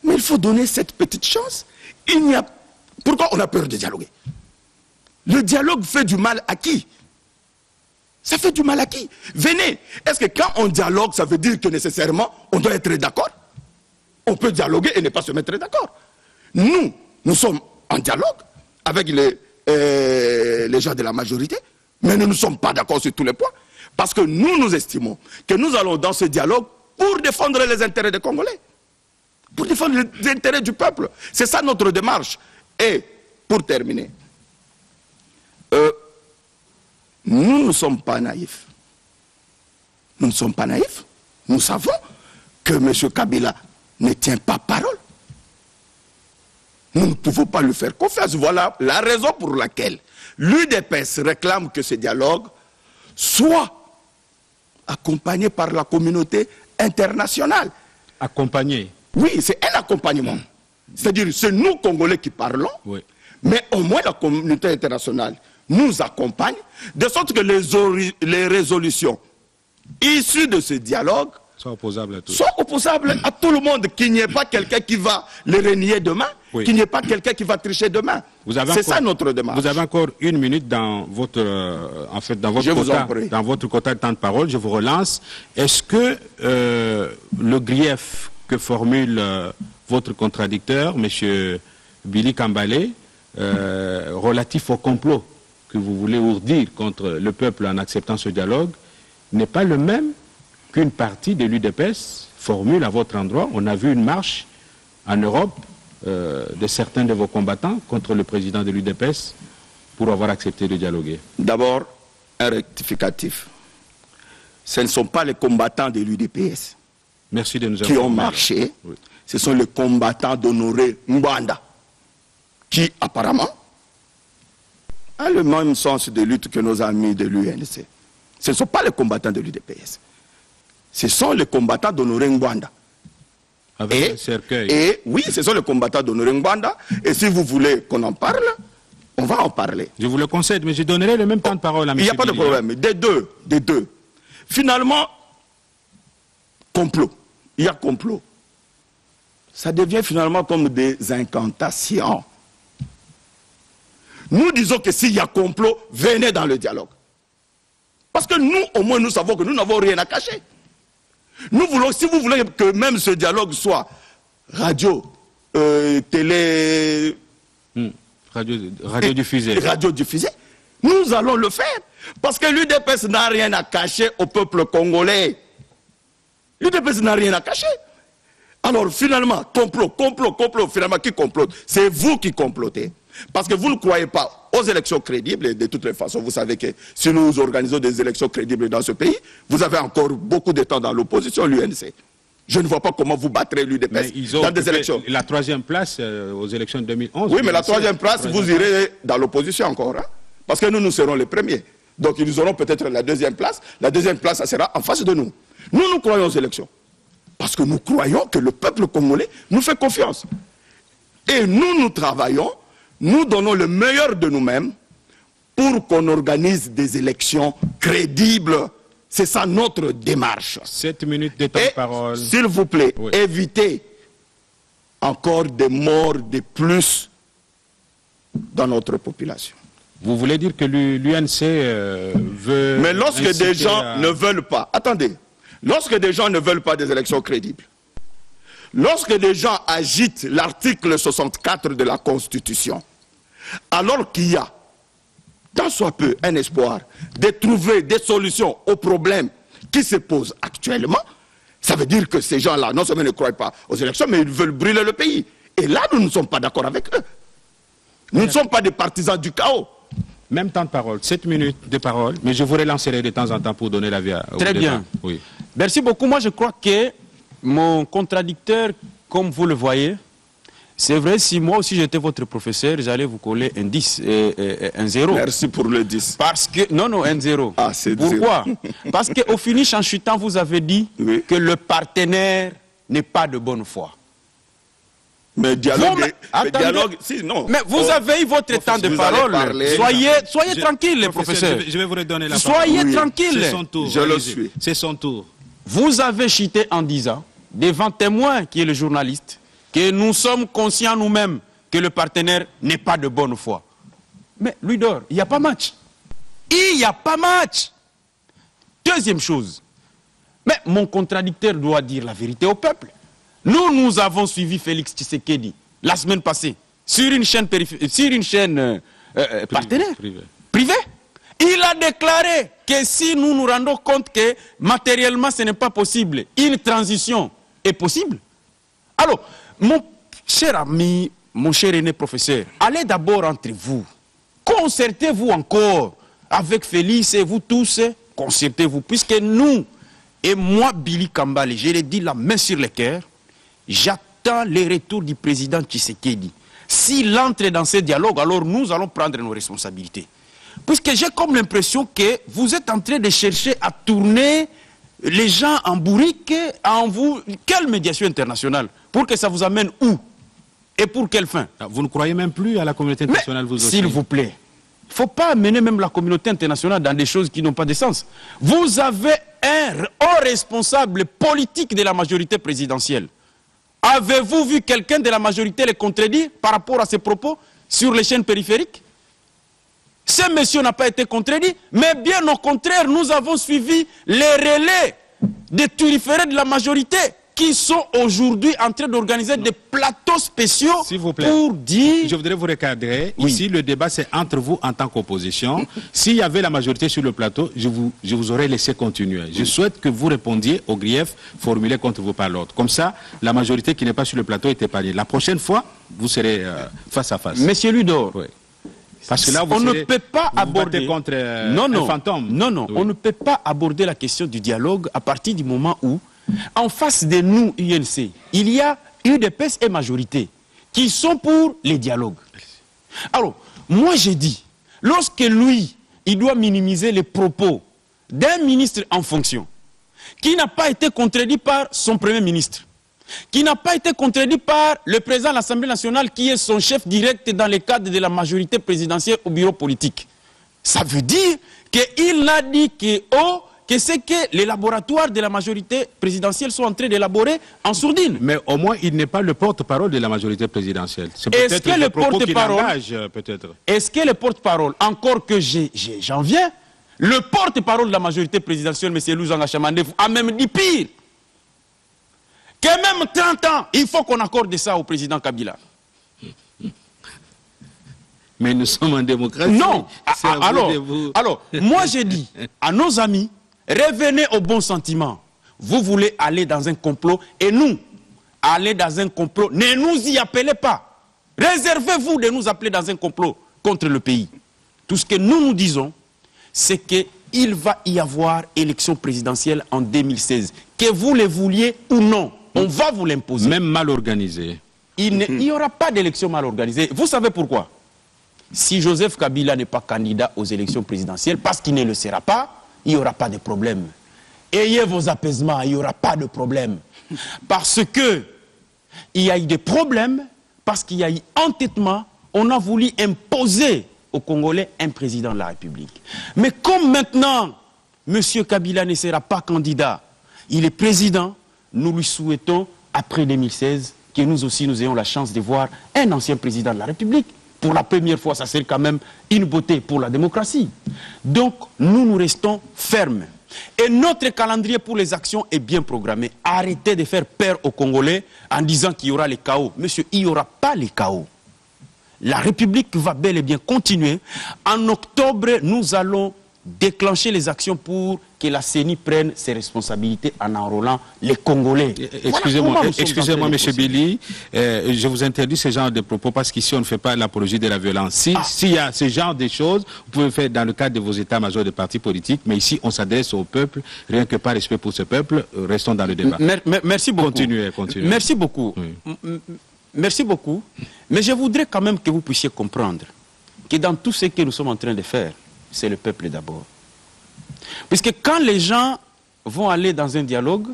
Mais il faut donner cette petite chance. Pourquoi on a peur de dialoguer? Le dialogue fait du mal à qui? Ça fait du mal à qui? Venez. Est-ce que quand on dialogue, ça veut dire que nécessairement on doit être d'accord? On peut dialoguer et ne pas se mettre d'accord. Nous sommes en dialogue avec les gens de la majorité, mais nous ne sommes pas d'accord sur tous les points. Parce que nous estimons que nous allons dans ce dialogue pour défendre les intérêts des Congolais. Pour défendre les intérêts du peuple. C'est ça notre démarche. Et, pour terminer, nous ne sommes pas naïfs. Nous ne sommes pas naïfs. Nous savons que M. Kabila ne tient pas parole. Nous ne pouvons pas lui faire confiance. Voilà la raison pour laquelle l'UDPS réclame que ce dialogue soit accompagné par la communauté internationale. Accompagné? Oui, c'est un accompagnement. C'est-à-dire, c'est nous, Congolais, qui parlons, oui, mais au moins la communauté internationale nous accompagne, de sorte que les résolutions issues de ce dialogue soient opposables à tous. Soit opposables à tout le monde, qu'il n'y ait pas quelqu'un qui va les renier demain, oui, qu'il n'y ait pas quelqu'un qui va tricher demain. C'est ça notre démarche. Vous avez encore une minute dans votre, dans votre quota de temps de parole. Je vous relance. Est-ce que le grief que formule votre contradicteur, M. Billy Kambale, relatif au complot que vous voulez ourdir contre le peuple en acceptant ce dialogue, n'est pas le même qu'une partie de l'UDPS formule à votre endroit? On a vu une marche en Europe de certains de vos combattants contre le président de l'UDPS pour avoir accepté de dialoguer. D'abord, un rectificatif. Ce ne sont pas les combattants de l'UDPS qui ont marché. Oui. Ce sont les combattants d'Honoré Mbanda qui, apparemment, a le même sens de lutte que nos amis de l'UNC. Ce ne sont pas les combattants de l'UDPS. Ce sont les combattants d'Honoré Mbanda. Avec un cercueil. Et oui, ce sont les combattants d'Honoré Mbanda. Et si vous voulez qu'on en parle, on va en parler. Je vous le concède, mais je donnerai le même temps de parole à M. Il n'y a pas de problème. Des deux. Finalement, complot. Il y a complot. Ça devient finalement comme des incantations. Nous disons que s'il y a complot, venez dans le dialogue. Parce que nous, au moins, nous savons que nous n'avons rien à cacher. Nous voulons, si vous voulez que même ce dialogue soit radio, télé... Radio diffusée, nous allons le faire. Parce que l'UDPS n'a rien à cacher au peuple congolais. L'UDPS n'a rien à cacher. Alors finalement, complot, finalement, qui complote? C'est vous qui complotez. Parce que vous ne croyez pas aux élections crédibles, et de toutes les façons, vous savez que si nous organisons des élections crédibles dans ce pays, vous avez encore beaucoup de temps dans l'opposition, l'UNC. Je ne vois pas comment vous battrez l'UDPS dans des élections. La troisième place aux élections de 2011. Oui, mais la troisième place, vous irez dans l'opposition encore. Hein? Parce que nous serons les premiers. Donc ils auront peut-être la deuxième place. La deuxième place, ça sera en face de nous. Nous croyons aux élections. Parce que nous croyons que le peuple congolais nous fait confiance. Et nous travaillons, nous donnons le meilleur de nous-mêmes pour qu'on organise des élections crédibles. C'est ça notre démarche. 7 minutes de temps de parole. S'il vous plaît, oui, évitez encore des morts de plus dans notre population. Vous voulez dire que l'UNC veut... Mais lorsque des gens ne veulent pas... Attendez. Lorsque des gens ne veulent pas des élections crédibles, lorsque des gens agitent l'article 64 de la Constitution, alors qu'il y a, tant soit peu, un espoir de trouver des solutions aux problèmes qui se posent actuellement, ça veut dire que ces gens-là, non seulement ne croient pas aux élections, mais ils veulent brûler le pays. Et là, nous ne sommes pas d'accord avec eux. Nous ne sommes pas des partisans du chaos. Même temps de parole, 7 minutes de parole, mais je vous relancerai de temps en temps pour donner la vie à... Très bien. Oui. Merci beaucoup. Moi, je crois que mon contradicteur, comme vous le voyez, c'est vrai, si moi aussi j'étais votre professeur, j'allais vous coller un 10 et un 0. Merci pour le 10. Parce que... Non, un 0. Ah, c'est pourquoi? Parce qu'au finish, en chutant, vous avez dit oui, que le partenaire n'est pas de bonne foi. Mais dialogue, si, non. Mais vous avez eu votre temps de parole. Soyez tranquille, les professeurs. Je vais vous redonner la parole. Soyez tranquille. C'est son tour. Je le suis. C'est son tour. Vous avez chuté en disant, devant témoin qui est le journaliste, que nous sommes conscients nous-mêmes que le partenaire n'est pas de bonne foi. Mais lui dort, il n'y a pas match. Il n'y a pas match. Deuxième chose, mais mon contradicteur doit dire la vérité au peuple. Nous avons suivi Félix Tshisekedi la semaine passée sur une chaîne, partenaire, privée. Il a déclaré que si nous nous rendons compte que matériellement ce n'est pas possible, une transition est possible. Alors, mon cher ami, mon cher aîné professeur, allez d'abord entre vous. Concertez-vous encore avec Félix et vous tous, concertez-vous. Puisque nous, et moi, Billy Kambale, je l'ai dit la main sur le cœur, j'attends le retour du président Tshisekedi. S'il entre dans ce dialogue, alors nous allons prendre nos responsabilités. Puisque j'ai comme l'impression que vous êtes en train de chercher à tourner les gens en bourrique, en vous. Quelle médiation internationale? Pour que ça vous amène où? Et pour quelle fin? Vous ne croyez même plus à la communauté internationale, vous aussi? S'il vous plaît, il ne faut pas amener même la communauté internationale dans des choses qui n'ont pas de sens. Vous avez un haut responsable politique de la majorité présidentielle. Avez-vous vu quelqu'un de la majorité les contredire par rapport à ses propos sur les chaînes périphériques? Ce monsieur n'a pas été contredit, mais bien au contraire, nous avons suivi les relais des turiférés de la majorité qui sont aujourd'hui en train d'organiser des plateaux spéciaux pour dire... Je voudrais vous recadrer. Oui. Ici, le débat, c'est entre vous en tant qu'opposition. S'il y avait la majorité sur le plateau, je vous aurais laissé continuer. Je souhaite que vous répondiez aux griefs formulés contre vous par l'autre. Comme ça, la majorité qui n'est pas sur le plateau est épargnée. La prochaine fois, vous serez face à face. Monsieur Ludor, oui. Parce que là, on ne peut pas aborder contre un fantôme. Non, oui. On ne peut pas aborder la question du dialogue à partir du moment où, en face de nous, UNC, il y a UDPS et majorité qui sont pour les dialogues. Alors, moi j'ai dit, lorsque lui, il doit minimiser les propos d'un ministre en fonction, qui n'a pas été contredit par son premier ministre, qui n'a pas été contredit par le président de l'Assemblée nationale, qui est son chef direct dans le cadre de la majorité présidentielle au bureau politique. Ça veut dire qu'il n'a dit que c'est que les laboratoires de la majorité présidentielle sont en train d'élaborer en sourdine. Mais au moins, il n'est pas le porte-parole de la majorité présidentielle. C'est peut-être le propos qui l'engage, peut-être. Est-ce que le porte-parole, encore que j'en viens, le porte-parole de la majorité présidentielle, M. Luzanga Chamandef, a même dit pire. Que même 30 ans, il faut qu'on accorde ça au président Kabila. Mais nous sommes en démocratie. Non. Alors, moi j'ai dit à nos amis, revenez au bon sentiment. Vous voulez aller dans un complot et nous, aller dans un complot, ne nous y appelez pas. Réservez-vous de nous appeler dans un complot contre le pays. Tout ce que nous disons, c'est qu'il va y avoir élection présidentielle en 2016. Que vous le vouliez ou non, on va vous l'imposer. Même mal organisé. Il n'y aura pas d'élection mal organisée. Vous savez pourquoi? Si Joseph Kabila n'est pas candidat aux élections présidentielles, parce qu'il ne le sera pas, il n'y aura pas de problème. ayez vos apaisements, il n'y aura pas de problème. Parce que il y a eu des problèmes, parce qu'il y a eu entêtement, on a voulu imposer aux Congolais un président de la République. Mais comme maintenant, M. Kabila ne sera pas candidat, il est président, nous lui souhaitons, après 2016, que nous aussi nous ayons la chance de voir un ancien président de la République. Pour la première fois, ça serait quand même une beauté pour la démocratie. Donc, nous restons fermes. Et notre calendrier pour les actions est bien programmé. Arrêtez de faire peur aux Congolais en disant qu'il y aura les chaos. Monsieur, il n'y aura pas les chaos. La République va bel et bien continuer. En octobre, nous allons déclencher les actions pour que la CENI prenne ses responsabilités en enrôlant les Congolais. Excusez-moi, M. Billy, je vous interdis ce genre de propos parce qu'ici on ne fait pas l'apologie de la violence. S'il y a ce genre de choses, vous pouvez le faire dans le cadre de vos états-majors de partis politiques, mais ici on s'adresse au peuple, rien que par respect pour ce peuple, restons dans le débat. Merci beaucoup. Continuez. Merci beaucoup. Oui. Merci beaucoup. Mais je voudrais quand même que vous puissiez comprendre que dans tout ce que nous sommes en train de faire, c'est le peuple d'abord. Puisque quand les gens vont aller dans un dialogue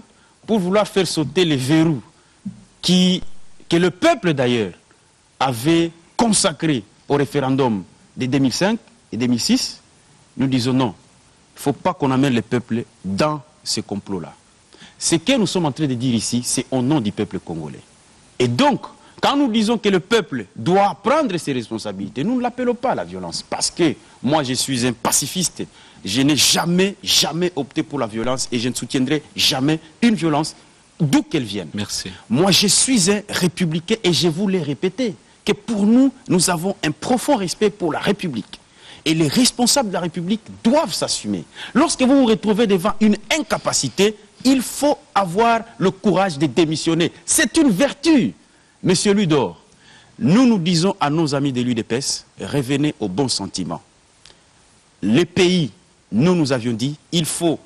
pour vouloir faire sauter les verrous que le peuple d'ailleurs avait consacrés au référendum de 2005 et 2006, nous disons non, il ne faut pas qu'on amène le peuple dans ce complot-là. Ce que nous sommes en train de dire ici, c'est au nom du peuple congolais. Et donc, quand nous disons que le peuple doit prendre ses responsabilités, nous ne l'appelons pas la violence. Parce que moi, je suis un pacifiste. Je n'ai jamais opté pour la violence et je ne soutiendrai jamais une violence, d'où qu'elle vienne. Merci. Moi, je suis un républicain et je vous l'ai répété, que pour nous, nous avons un profond respect pour la République. Et les responsables de la République doivent s'assumer. Lorsque vous vous retrouvez devant une incapacité, il faut avoir le courage de démissionner. C'est une vertu. Monsieur Ludor, nous disons à nos amis de l'UDPS, revenez au bon sentiment. Les pays, nous avions dit, il faut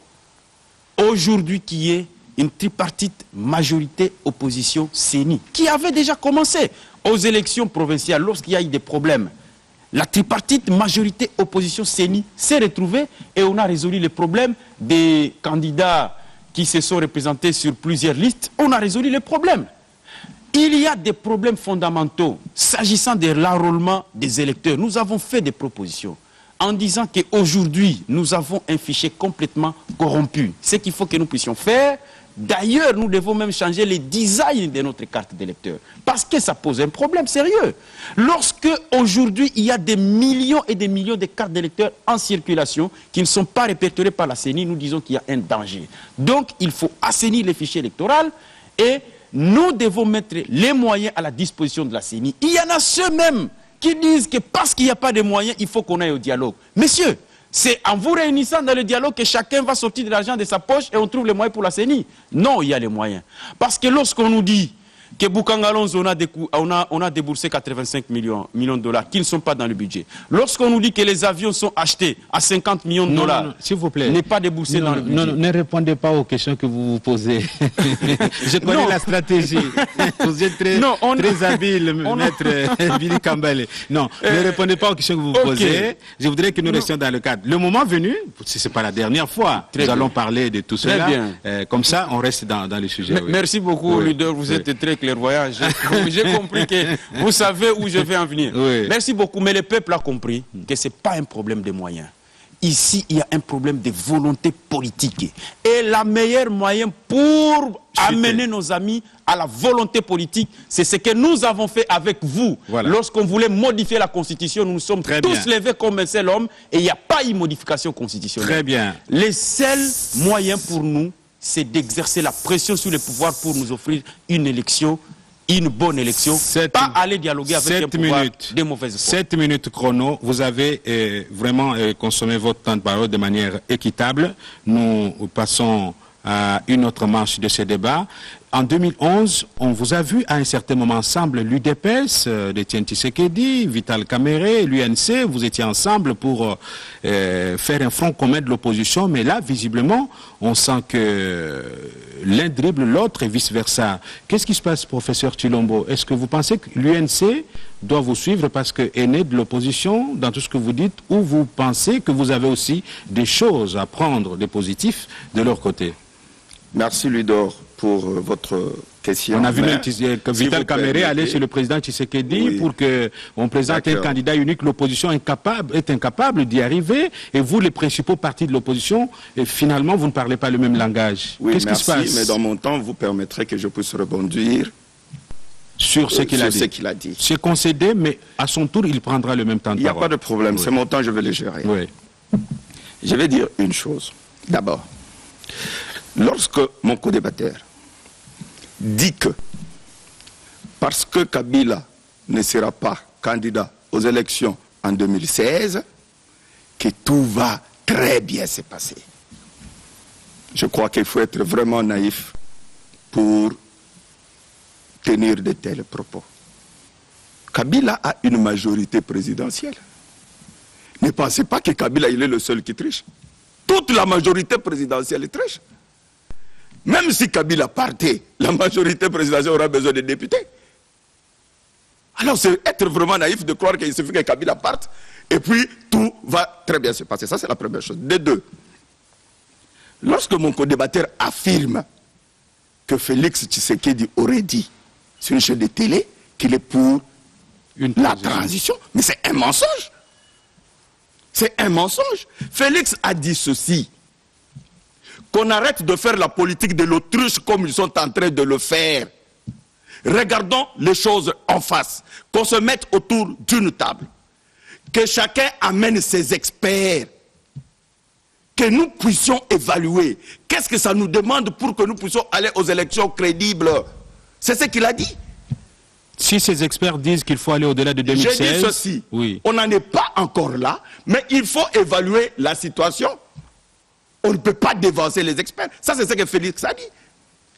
aujourd'hui qu'il y ait une tripartite majorité opposition CENI, qui avait déjà commencé aux élections provinciales lorsqu'il y a eu des problèmes. La tripartite majorité opposition CENI s'est retrouvée et on a résolu les problèmes des candidats qui se sont représentés sur plusieurs listes. On a résolu les problèmes. Il y a des problèmes fondamentaux s'agissant de l'enrôlement des électeurs. Nous avons fait des propositions en disant qu'aujourd'hui, nous avons un fichier complètement corrompu. Ce qu'il faut que nous puissions faire, d'ailleurs, nous devons même changer les designs de notre carte d'électeur. Parce que ça pose un problème sérieux. Lorsque, aujourd'hui, il y a des millions et des millions de cartes d'électeurs en circulation qui ne sont pas répertoriées par la CENI, nous disons qu'il y a un danger. Donc, il faut assainir les fichiers électoraux et nous devons mettre les moyens à la disposition de la CENI. Il y en a ceux-mêmes qui disent que parce qu'il n'y a pas de moyens, il faut qu'on aille au dialogue. Messieurs, c'est en vous réunissant dans le dialogue que chacun va sortir de l'argent de sa poche et on trouve les moyens pour la CENI. Non, il y a les moyens. Parce que lorsqu'on nous dit que Boukangalonzo, on a déboursé 85 millions de dollars qui ne sont pas dans le budget. Lorsqu'on nous dit que les avions sont achetés à 50 millions de dollars, s'il vous plaît, n'est pas déboursé dans le budget. Non, ne répondez pas aux questions que vous vous posez. Je connais la stratégie. Vous êtes très habile, maître Billy Kambale. Non, ne répondez pas aux questions que vous vous posez. Je voudrais que nous restions dans le cadre. Le moment venu, si ce n'est pas la dernière fois, nous allons parler de tout cela. Comme ça, on reste dans le sujet. Merci beaucoup, leader. Vous êtes très clairvoyant. J'ai compris que vous savez où je vais en venir. Oui. Merci beaucoup. Mais le peuple a compris que ce n'est pas un problème de moyens. Ici, il y a un problème de volonté politique. Et le meilleur moyen pour amener nos amis à la volonté politique, c'est ce que nous avons fait avec vous. Voilà. Lorsqu'on voulait modifier la Constitution, nous nous sommes tous levés comme un seul homme et il n'y a pas eu de modification constitutionnelle. Très bien. Les seuls moyens pour nous, c'est d'exercer la pression sur le pouvoir pour nous offrir une élection, une bonne élection, pas aller dialoguer avec un pouvoir de mauvaise foi. 7 minutes chrono, vous avez vraiment consommé votre temps de parole de manière équitable. Nous passons à une autre manche de ce débat. En 2011, on vous a vu à un certain moment ensemble, l'UDPS, d'Étienne Tshisekedi, Vital Kamerhe, l'UNC, vous étiez ensemble pour faire un front commun de l'opposition, mais là, visiblement, on sent que l'un dribble l'autre et vice-versa. Qu'est-ce qui se passe, professeur Tshilombo? Est-ce que vous pensez que l'UNC doit vous suivre parce qu'elle est de l'opposition dans tout ce que vous dites, ou vous pensez que vous avez aussi des choses à prendre, des positifs, de leur côté? Merci Ludor pour votre question. On a vu même que Vital Kamerhe allait chez le président Tshisekedi pour qu'on présente un candidat unique. L'opposition est incapable d'y arriver. Et vous, les principaux partis de l'opposition, finalement, vous ne parlez pas le même langage. Oui, qu'est-ce qui se passe? Mais dans mon temps, vous permettrez que je puisse rebondir sur ce qu'il a dit. C'est concédé, mais à son tour, il prendra le même temps de parole. Il n'y a pas de problème. Oui. C'est mon temps, je vais le gérer. Oui. Je vais dire une chose. D'abord, lorsque mon co-débatteur dit que parce que Kabila ne sera pas candidat aux élections en 2016, que tout va très bien se passer. Je crois qu'il faut être vraiment naïf pour tenir de tels propos. Kabila a une majorité présidentielle. Ne pensez pas que Kabila il est le seul qui triche. Toute la majorité présidentielle triche. Même si Kabila partait, la majorité présidentielle aura besoin de députés. Alors c'est être vraiment naïf de croire qu'il suffit que Kabila parte et puis tout va très bien se passer. Ça c'est la première chose. De deux, lorsque mon co-débatteur affirme que Félix Tshisekedi aurait dit sur une chaîne de télé qu'il est pour la transition, mais c'est un mensonge. C'est un mensonge. Félix a dit ceci: qu'on arrête de faire la politique de l'autruche comme ils sont en train de le faire. Regardons les choses en face. Qu'on se mette autour d'une table. Que chacun amène ses experts. Que nous puissions évaluer. Qu'est-ce que ça nous demande pour que nous puissions aller aux élections crédibles? C'est ce qu'il a dit. Si ces experts disent qu'il faut aller au-delà de 2016... J'ai dit ceci. Oui. On n'en est pas encore là, mais il faut évaluer la situation. On ne peut pas dévancer les experts. Ça, c'est ce que Félix a dit.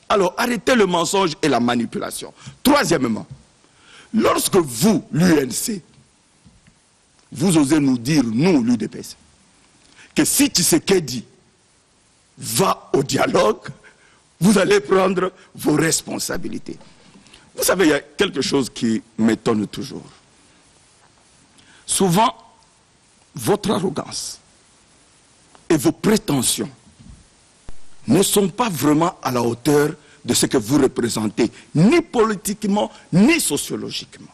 Alors, arrêtez le mensonge et la manipulation. Troisièmement, lorsque vous, l'UNC, vous osez nous dire, nous, l'UDPS, que si Tshisekedi va au dialogue, vous allez prendre vos responsabilités. Vous savez, il y a quelque chose qui m'étonne toujours. Souvent, votre arrogance et vos prétentions ne sont pas vraiment à la hauteur de ce que vous représentez, ni politiquement, ni sociologiquement.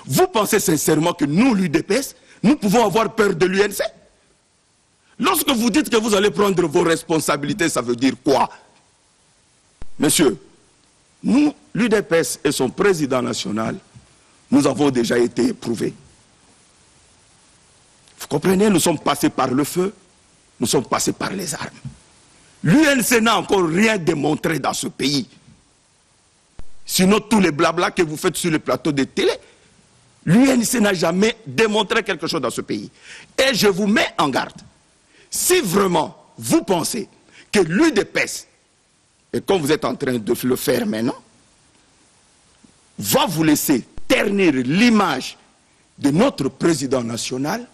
Vous pensez sincèrement que nous, l'UDPS, nous pouvons avoir peur de l'UNC? Lorsque vous dites que vous allez prendre vos responsabilités, ça veut dire quoi? Monsieur, nous, l'UDPS et son président national, nous avons déjà été éprouvés. Vous comprenez, nous sommes passés par le feu, nous sommes passés par les armes. L'UNC n'a encore rien démontré dans ce pays. Sinon, tous les blabla que vous faites sur le plateau de télé, l'UNC n'a jamais démontré quelque chose dans ce pays. Et je vous mets en garde. Si vraiment vous pensez que l'UDPS, et comme vous êtes en train de le faire maintenant, va vous laisser ternir l'image de notre président national,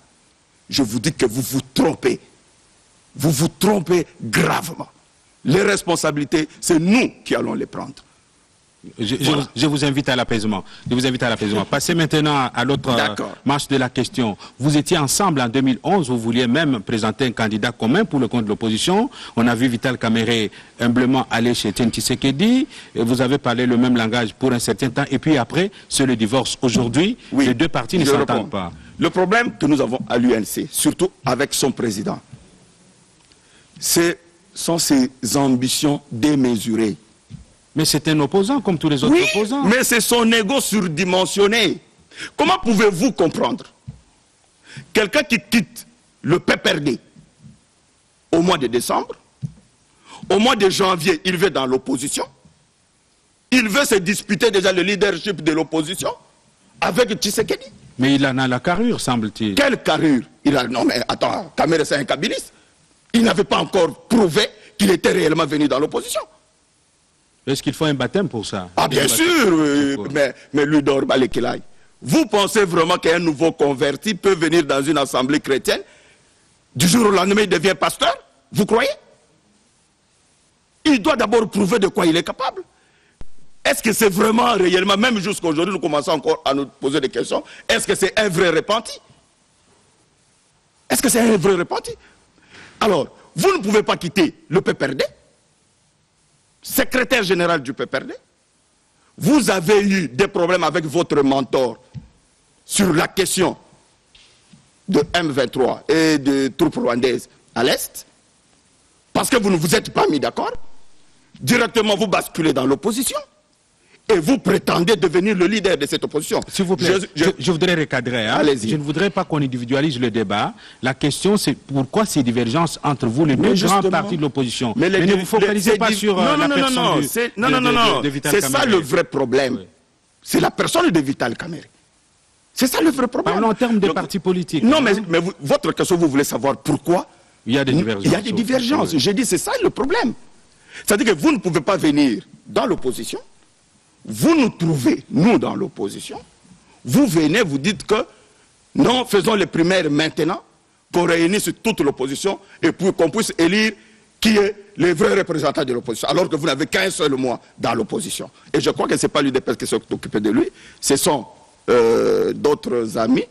je vous dis que vous vous trompez. Vous vous trompez gravement. Les responsabilités, c'est nous qui allons les prendre. Je vous invite à l'apaisement. Je vous invite à l'apaisement. Passez maintenant à l'autre marche de la question. Vous étiez ensemble en 2011, vous vouliez même présenter un candidat commun pour le compte de l'opposition. On a vu Vital Kamerhe humblement aller chez Étienne Tshisekedi. Vous avez parlé le même langage pour un certain temps. Et puis après, c'est le divorce. Aujourd'hui, les deux partis ne s'entendent pas. Le problème que nous avons à l'UNC, surtout avec son président, ce sont ses ambitions démesurées. Mais c'est un opposant comme tous les autres opposants. Mais c'est son ego surdimensionné. Comment pouvez-vous comprendre quelqu'un qui quitte le PPRD au mois de décembre, au mois de janvier, il va dans l'opposition, il veut se disputer déjà le leadership de l'opposition avec Tshisekedi. Mais il en a la carrure, semble-t-il. Quelle carrure? Non mais attends, Kamerhe c'est un kabiliste. Il n'avait pas encore prouvé qu'il était réellement venu dans l'opposition. Est-ce qu'il faut un baptême pour ça? Ah bien sûr, mais Ludor Balekelaï, vous pensez vraiment qu'un nouveau converti peut venir dans une assemblée chrétienne, du jour au lendemain il devient pasteur? Vous croyez? Il doit d'abord prouver de quoi il est capable. Est-ce que c'est vraiment réellement, même jusqu'à aujourd'hui, nous commençons encore à nous poser des questions, est-ce que c'est un vrai repenti? Est-ce que c'est un vrai repenti? Alors, vous ne pouvez pas quitter le PPRD, secrétaire général du PPRD. Vous avez eu des problèmes avec votre mentor sur la question de M23 et de troupes rwandaises à l'Est, parce que vous ne vous êtes pas mis d'accord. Directement, vous basculez dans l'opposition. Et vous prétendez devenir le leader de cette opposition. S'il vous plaît, je voudrais recadrer. Hein. Je ne voudrais pas qu'on individualise le débat. La question, c'est pourquoi ces divergences entre vous, les deux grands partis de l'opposition. Mais ne vous focalisez pas sur la personne de Vital Kamerhe. C'est ça le vrai problème. Oui. C'est la personne de Vital Kamerhe. C'est ça le vrai problème. Parlons en termes de partis politiques. Non, mais votre question, vous voulez savoir pourquoi il y a des divergences. Il y a des divergences. Oui. J'ai dit, c'est ça le problème. C'est-à-dire que vous ne pouvez pas venir dans l'opposition. Vous nous trouvez, nous, dans l'opposition. Vous venez, vous dites que non, faisons les primaires maintenant, qu'on réunisse toute l'opposition et qu'on puisse élire qui est les vrais représentants de l'opposition, alors que vous n'avez qu'un seul mois dans l'opposition. Et je crois que ce n'est pas l'UDPS qui s'est occupé de lui, ce sont d'autres amis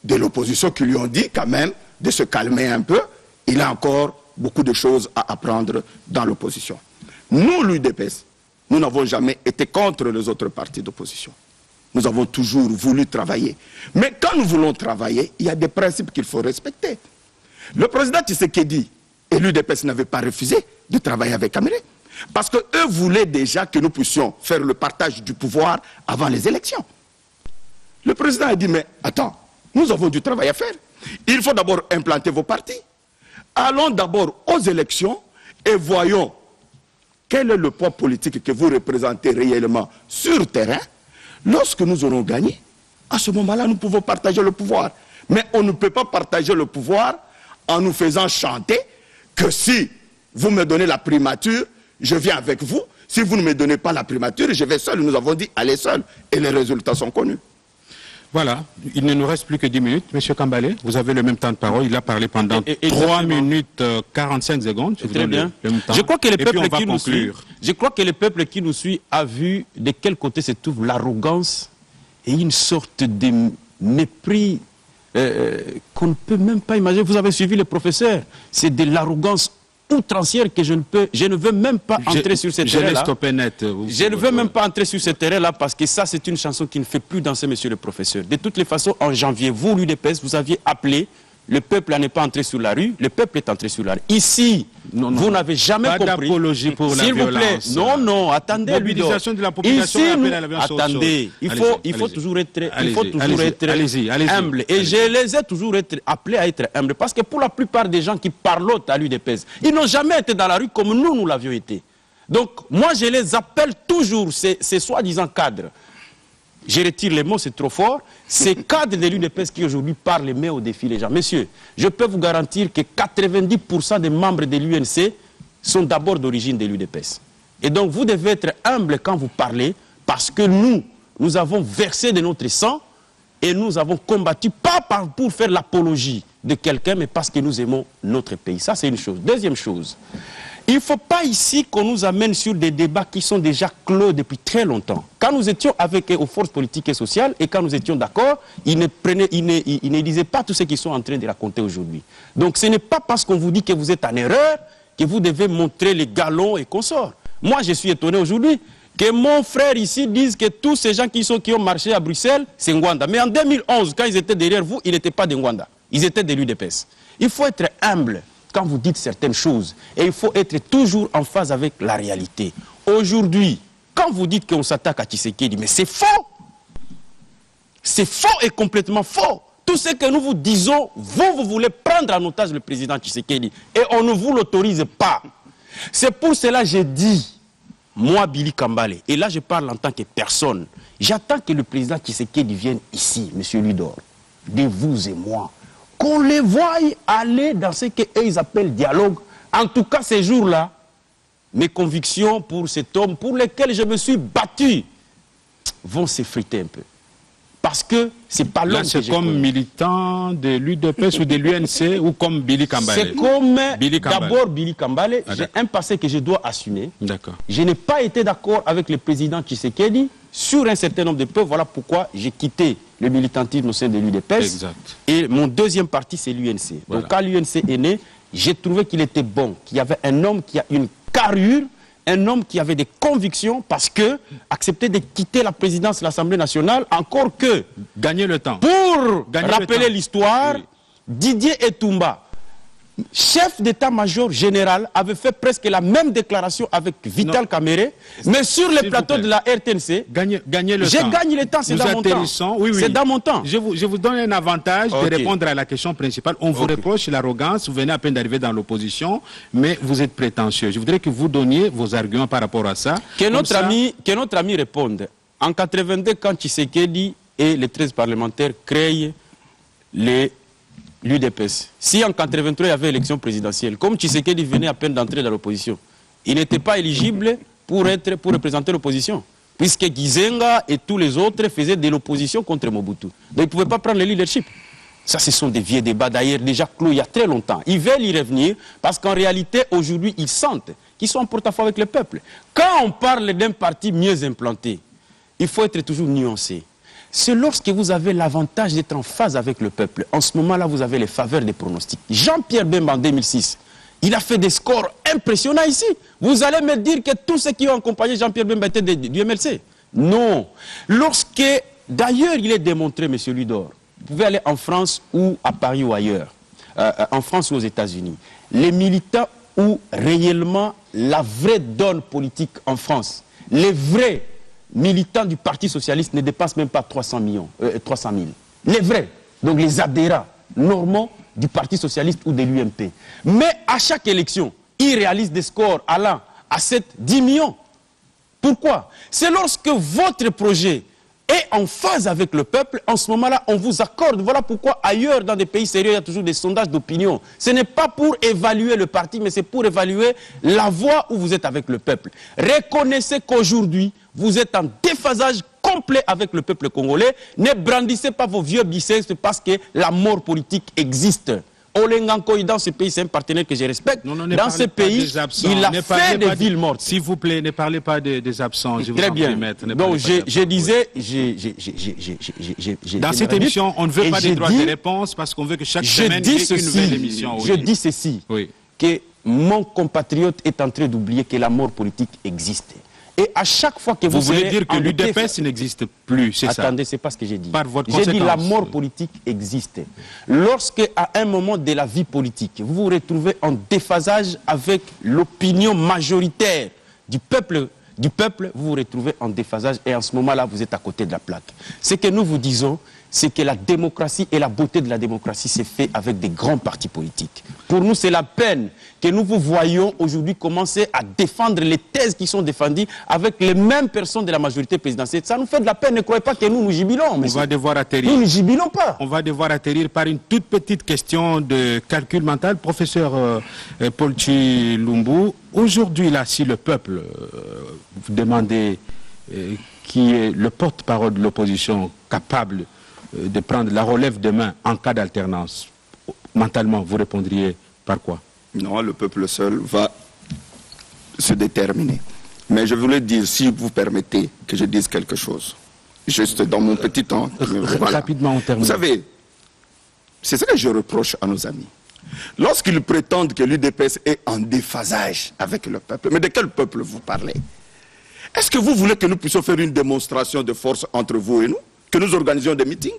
de l'opposition qui lui ont dit quand même de se calmer un peu. Il a encore beaucoup de choses à apprendre dans l'opposition. Nous, l'UDPS, nous n'avons jamais été contre les autres partis d'opposition. Nous avons toujours voulu travailler. Mais quand nous voulons travailler, il y a des principes qu'il faut respecter. Le président Tshisekedi et l'UDPS n'avaient pas refusé de travailler avec Kamerhe. Parce qu'eux voulaient déjà que nous puissions faire le partage du pouvoir avant les élections. Le président a dit, mais attends, nous avons du travail à faire. Il faut d'abord implanter vos partis. Allons d'abord aux élections et voyons quel est le poids politique que vous représentez réellement sur le terrain. Lorsque nous aurons gagné, à ce moment-là, nous pouvons partager le pouvoir. Mais on ne peut pas partager le pouvoir en nous faisant chanter que si vous me donnez la primature, je viens avec vous. Si vous ne me donnez pas la primature, je vais seul. Nous avons dit, allez seul. Et les résultats sont connus. Voilà, il ne nous reste plus que 10 minutes. Monsieur Kambale, vous avez le même temps de parole. Il a parlé pendant 3 minutes 45 secondes. Très bien. Je crois que le peuple qui nous suit, qui nous suit a vu de quel côté se trouve l'arrogance et une sorte de mépris qu'on ne peut même pas imaginer. Vous avez suivi le professeur. C'est de l'arrogance outrancière que je ne veux même pas entrer sur ce terrain-là. Je ne veux même pas entrer sur ce terrain-là parce que ça, c'est une chanson qui ne fait plus danser, monsieur le professeur. De toutes les façons, en janvier, vous, l'UDPS, vous aviez appelé le peuple à ne pas entrer sur la rue. Le peuple est entré sur la rue. Ici, vous n'avez jamais compris. Pas d'apologie pour la violence. S'il vous plaît. Non, attendez. Mobilisation de la population. Ici, attendez. Il faut toujours être humble. Et je les ai toujours appelés à être humbles. Parce que pour la plupart des gens qui parlent à l'UDPS, ils n'ont jamais été dans la rue comme nous l'avions été. Donc, moi, je les appelle toujours, ces soi-disant cadres. Je retire les mots, c'est trop fort. Ces cadres de l'UDPS qui aujourd'hui parlent et mettent au défi les gens. Messieurs, je peux vous garantir que 90% des membres de l'UNC sont d'abord d'origine de l'UDPS. Et donc vous devez être humble quand vous parlez, parce que nous avons versé de notre sang et nous avons combattu, pas pour faire l'apologie de quelqu'un, mais parce que nous aimons notre pays. Ça, c'est une chose. Deuxième chose. Il ne faut pas ici qu'on nous amène sur des débats qui sont déjà clos depuis très longtemps. Quand nous étions avec aux forces politiques et sociales, et quand nous étions d'accord, ils ne disaient pas tout ce qu'ils sont en train de raconter aujourd'hui. Donc ce n'est pas parce qu'on vous dit que vous êtes en erreur que vous devez montrer les galons et consorts. Moi, je suis étonné aujourd'hui que mon frère ici dise que tous ces gens qui ont marché à Bruxelles, c'est Ngwanda. Mais en 2011, quand ils étaient derrière vous, ils n'étaient pas de Ngwanda. Ils étaient de l'UDPS. Il faut être humble quand vous dites certaines choses. Et il faut être toujours en phase avec la réalité. Aujourd'hui, quand vous dites qu'on s'attaque à Tshisekedi, mais c'est faux. C'est faux et complètement faux. Tout ce que nous vous disons, vous voulez prendre en otage le président Tshisekedi. Et on ne vous l'autorise pas. C'est pour cela que j'ai dit, moi, Billy Kambale, et là je parle en tant que personne, j'attends que le président Tshisekedi vienne ici, M. Ludor, de vous et moi, qu'on les voie aller dans ce qu'ils appellent dialogue. En tout cas, ces jours-là, mes convictions pour cet homme pour lequel je me suis battu vont s'effriter un peu. Parce que c'est pas l'homme que j'ai c'est comme militant de l'UDPS ou de l'UNC ou comme Billy Kambale? C'est comme d'abord Billy Kambale. J'ai un passé que je dois assumer. D'accord. Je n'ai pas été d'accord avec le président Tshisekedi sur un certain nombre de peuples. Voilà pourquoi j'ai quitté le militantisme au sein de l'UDPS. Exact. Et mon deuxième parti, c'est l'UNC. Voilà. Donc quand l'UNC est né, j'ai trouvé qu'il était bon, qu'il y avait un homme qui a une carrure, un homme qui avait des convictions, parce que accepter de quitter la présidence de l'Assemblée nationale, encore que gagner le temps. Pour rappeler l'histoire, oui. Didier Etumba, chef d'état-major général, avait fait presque la même déclaration avec Vital Kamere, mais sur le plateau de la RTNC, gagner le temps. J'ai gagné le temps, c'est dans mon temps. Oui, oui. C'est dans mon temps. Je vous donne un avantage de répondre à la question principale. On vous reproche l'arrogance, vous venez à peine d'arriver dans l'opposition, mais vous êtes prétentieux. Je voudrais que vous donniez vos arguments par rapport à ça. Que notre ami réponde. En 82, quand Tshisekedi et les 13 parlementaires créent l'UDPS. Si en 83 il y avait élection présidentielle, comme Tshisekedi venait à peine d'entrer dans l'opposition, il n'était pas éligible pour représenter l'opposition, puisque Gizenga et tous les autres faisaient de l'opposition contre Mobutu. Donc ils ne pouvaient pas prendre le leadership. Ça, ce sont des vieux débats d'ailleurs déjà clos il y a très longtemps. Ils veulent y revenir parce qu'en réalité, aujourd'hui, ils sentent qu'ils sont en porte-à-faux avec le peuple. Quand on parle d'un parti mieux implanté, il faut être toujours nuancé. C'est lorsque vous avez l'avantage d'être en phase avec le peuple. En ce moment-là, vous avez les faveurs des pronostics. Jean-Pierre Bemba en 2006, il a fait des scores impressionnants ici. Vous allez me dire que tous ceux qui ont accompagné Jean-Pierre Bemba étaient du MLC. Non. Lorsque, d'ailleurs, il est démontré, M. Ludor, vous pouvez aller en France ou à Paris ou ailleurs, en France ou aux États-Unis, les militants où réellement la vraie donne politique en France, les vrais militants du Parti Socialiste ne dépassent même pas 300 000. Les vrais, donc les adhérents normaux du Parti Socialiste ou de l'UMP. Mais à chaque élection, ils réalisent des scores allant à 7-10 millions. Pourquoi? C'est lorsque votre projet est en phase avec le peuple, en ce moment-là, on vous accorde. Voilà pourquoi ailleurs, dans des pays sérieux, il y a toujours des sondages d'opinion. Ce n'est pas pour évaluer le parti, mais c'est pour évaluer la voie où vous êtes avec le peuple. Reconnaissez qu'aujourd'hui, vous êtes en déphasage complet avec le peuple congolais. Ne brandissez pas vos vieux biceps parce que la mort politique existe. Olengankoy, dans ce pays, c'est un partenaire que je respecte. Non, dans ce pays, il a fait des villes mortes. S'il vous plaît, ne parlez pas des absents. Je vous Très bien. Donc, je disais... Dans cette émission, on ne veut pas des droits de réponse parce qu'on veut que chaque semaine, il y ait une nouvelle émission. Je dis ceci, que mon compatriote est en train d'oublier que la mort politique existe. Et à chaque fois que vous voulez dire que l'UDPS n'existe plus, c'est ça? Attendez, c'est pas ce que j'ai dit. J'ai dit la mort politique existe. Lorsque, à un moment de la vie politique, vous vous retrouvez en déphasage avec l'opinion majoritaire du peuple, vous vous retrouvez en déphasage et en ce moment-là, vous êtes à côté de la plaque. Ce que nous vous disons, c'est que la démocratie et la beauté de la démocratie s'est fait avec des grands partis politiques. Pour nous, c'est la peine que nous vous voyons aujourd'hui commencer à défendre les thèses qui sont défendues avec les mêmes personnes de la majorité présidentielle. Ça nous fait de la peine, ne croyez pas que nous nous jubilons. On va devoir atterrir. Nous ne jubilons pas. On va devoir atterrir par une toute petite question de calcul mental. Professeur Paul Tshilumbu, aujourd'hui, là, si le peuple vous demandait qui est le porte-parole de l'opposition capable de prendre la relève demain en cas d'alternance, mentalement, vous répondriez par quoi? Non, le peuple seul va se déterminer. Mais je voulais dire, si vous permettez que je dise quelque chose, juste dans mon petit temps. Voilà. Rapidement, on termine. Vous savez, c'est ce que je reproche à nos amis. Lorsqu'ils prétendent que l'UDPS est en déphasage avec le peuple, mais de quel peuple vous parlez? Est-ce que vous voulez que nous puissions faire une démonstration de force entre vous et nous? Que nous organisions des meetings?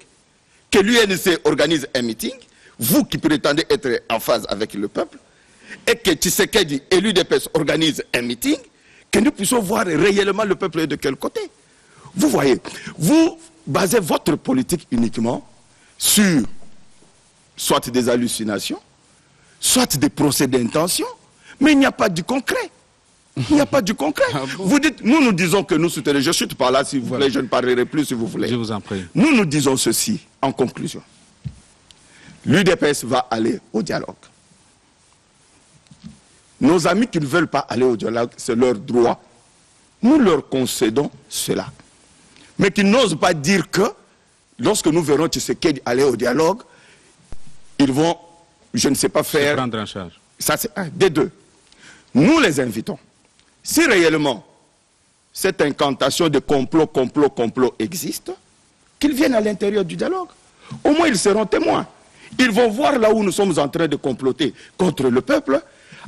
Que l'UNC organise un meeting? Vous qui prétendez être en phase avec le peuple? Et que Tshisekedi et l'UDPS organisent un meeting? Que nous puissions voir réellement le peuple de quel côté? Vous voyez, vous basez votre politique uniquement sur soit des hallucinations, soit des procès d'intention, mais il n'y a pas du concret. Il n'y a pas du concret. Vous dites, nous disons que nous soutenons, je chute par là, si vous voulez, je ne parlerai plus si vous voulez. Je vous en prie. Nous disons ceci, en conclusion. L'UDPS va aller au dialogue. Nos amis qui ne veulent pas aller au dialogue, c'est leur droit. Nous leur concédons cela. Mais qui n'osent pas dire que, lorsque nous verrons Tshisekedi aller au dialogue, ils vont, je ne sais pas faire... Se prendre en charge. Ça, c'est un des deux. Nous les invitons. Si réellement cette incantation de complot existe, qu'ils viennent à l'intérieur du dialogue. Au moins, ils seront témoins. Ils vont voir là où nous sommes en train de comploter contre le peuple.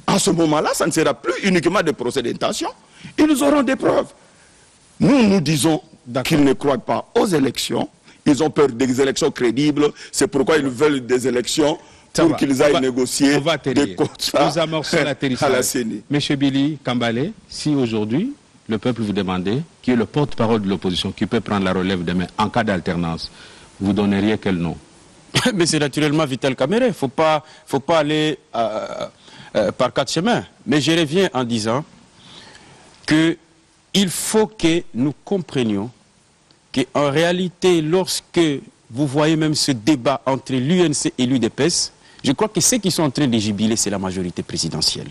En ce moment-là, ça ne sera plus uniquement des procès d'intention. Ils auront des preuves. Nous disons qu'ils ne croient pas aux élections. Ils ont peur des élections crédibles. C'est pourquoi ils veulent des élections pour qu'ils aillent négocier des contrats à la CENI. Monsieur Billy Kambale, si aujourd'hui, le peuple vous demandait, qui est le porte-parole de l'opposition, qui peut prendre la relève demain en cas d'alternance, vous donneriez quel nom? Mais c'est naturellement Vital Kamerhe. Il ne faut pas aller par quatre chemins. Mais je reviens en disant qu'il faut que nous comprenions qu'en réalité, lorsque vous voyez même ce débat entre l'UNC et l'UDPS, je crois que ceux qui sont en train de jubiler, c'est la majorité présidentielle.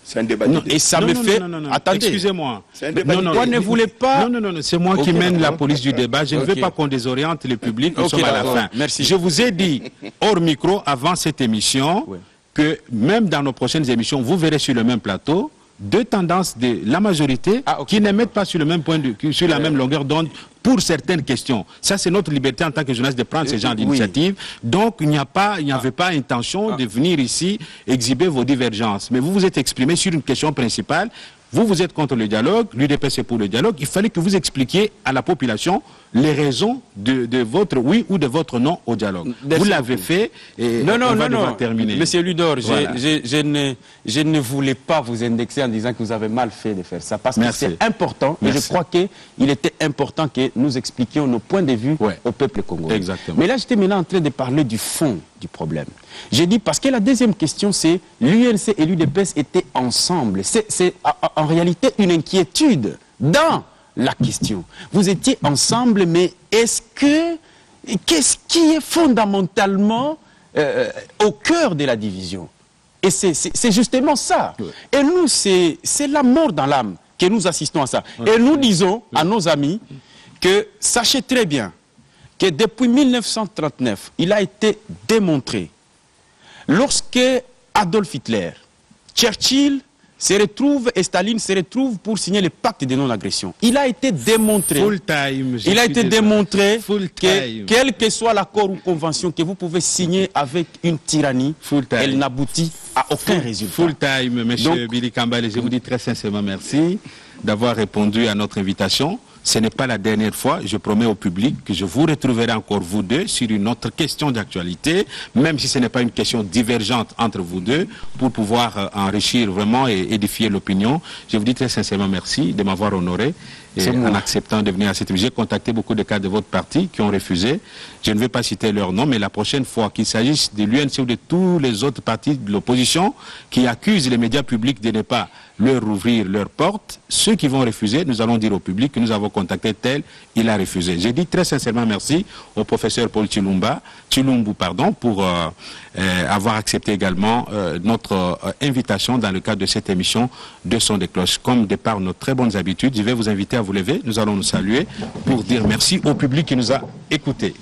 C'est un débat et ça me fait... Attendez. Excusez-moi. Pourquoi ne voulez pas... Non, c'est moi qui mène la police du débat. Je ne veux pas qu'on désoriente le public. Nous sommes à la fin. Merci. Je vous ai dit, hors micro, avant cette émission, que même dans nos prochaines émissions, vous verrez sur le même plateau deux tendances de la majorité qui ne mettent pas sur le même point de vue, sur la même longueur d'onde pour certaines questions. Ça, c'est notre liberté en tant que journaliste de prendre ce genre d'initiative. Donc, il n'y avait pas intention de venir ici exhiber vos divergences. Mais vous vous êtes exprimé sur une question principale. Vous êtes contre le dialogue, l'UDPS est pour le dialogue. Il fallait que vous expliquiez à la population les raisons de votre oui ou de votre non au dialogue. Vous l'avez fait et on va devoir terminer. Monsieur Ludor, je ne voulais pas vous indexer en disant que vous avez mal fait de faire ça. Parce que c'est important. Et je crois qu'il était important que nous expliquions nos points de vue au peuple congolais. Exactement. Mais là, j'étais maintenant en train de parler du fond du problème. J'ai dit, parce que la deuxième question, c'est l'UNC et l'UDPS étaient ensemble. C'est en réalité une inquiétude dans la question. Vous étiez ensemble, mais qu'est-ce qui est fondamentalement au cœur de la division? Et c'est justement ça. Et nous, c'est la mort dans l'âme que nous assistons à ça. Et nous disons à nos amis que sachez très bien que depuis 1939, il a été démontré, lorsque Adolf Hitler, Churchill se retrouve et Staline se retrouvent pour signer le pacte de non-agression. Il a été démontré, que quel que soit l'accord ou convention que vous pouvez signer avec une tyrannie, elle n'aboutit à aucun résultat. Full time, monsieur Billy Kambale, je vous dis très sincèrement merci d'avoir répondu à notre invitation. Ce n'est pas la dernière fois, je promets au public que je vous retrouverai encore vous deux sur une autre question d'actualité, même si ce n'est pas une question divergente entre vous deux, pour pouvoir enrichir vraiment et édifier l'opinion. Je vous dis très sincèrement merci de m'avoir honoré en acceptant de venir à cette émission. J'ai contacté beaucoup de cadres de votre parti qui ont refusé. Je ne vais pas citer leur nom, mais la prochaine fois qu'il s'agisse de l'UNC ou de tous les autres partis de l'opposition qui accusent les médias publics de ne pas leur ouvrir leurs portes, ceux qui vont refuser, nous allons dire au public que nous avons contacté tel, il a refusé. J'ai dit très sincèrement merci au professeur Paul Tshilumbu, pour avoir accepté également notre invitation dans le cadre de cette émission de Son des Cloches. Comme de par nos très bonnes habitudes, je vais vous inviter à vous lever, nous allons nous saluer pour dire merci au public qui nous a écoutés.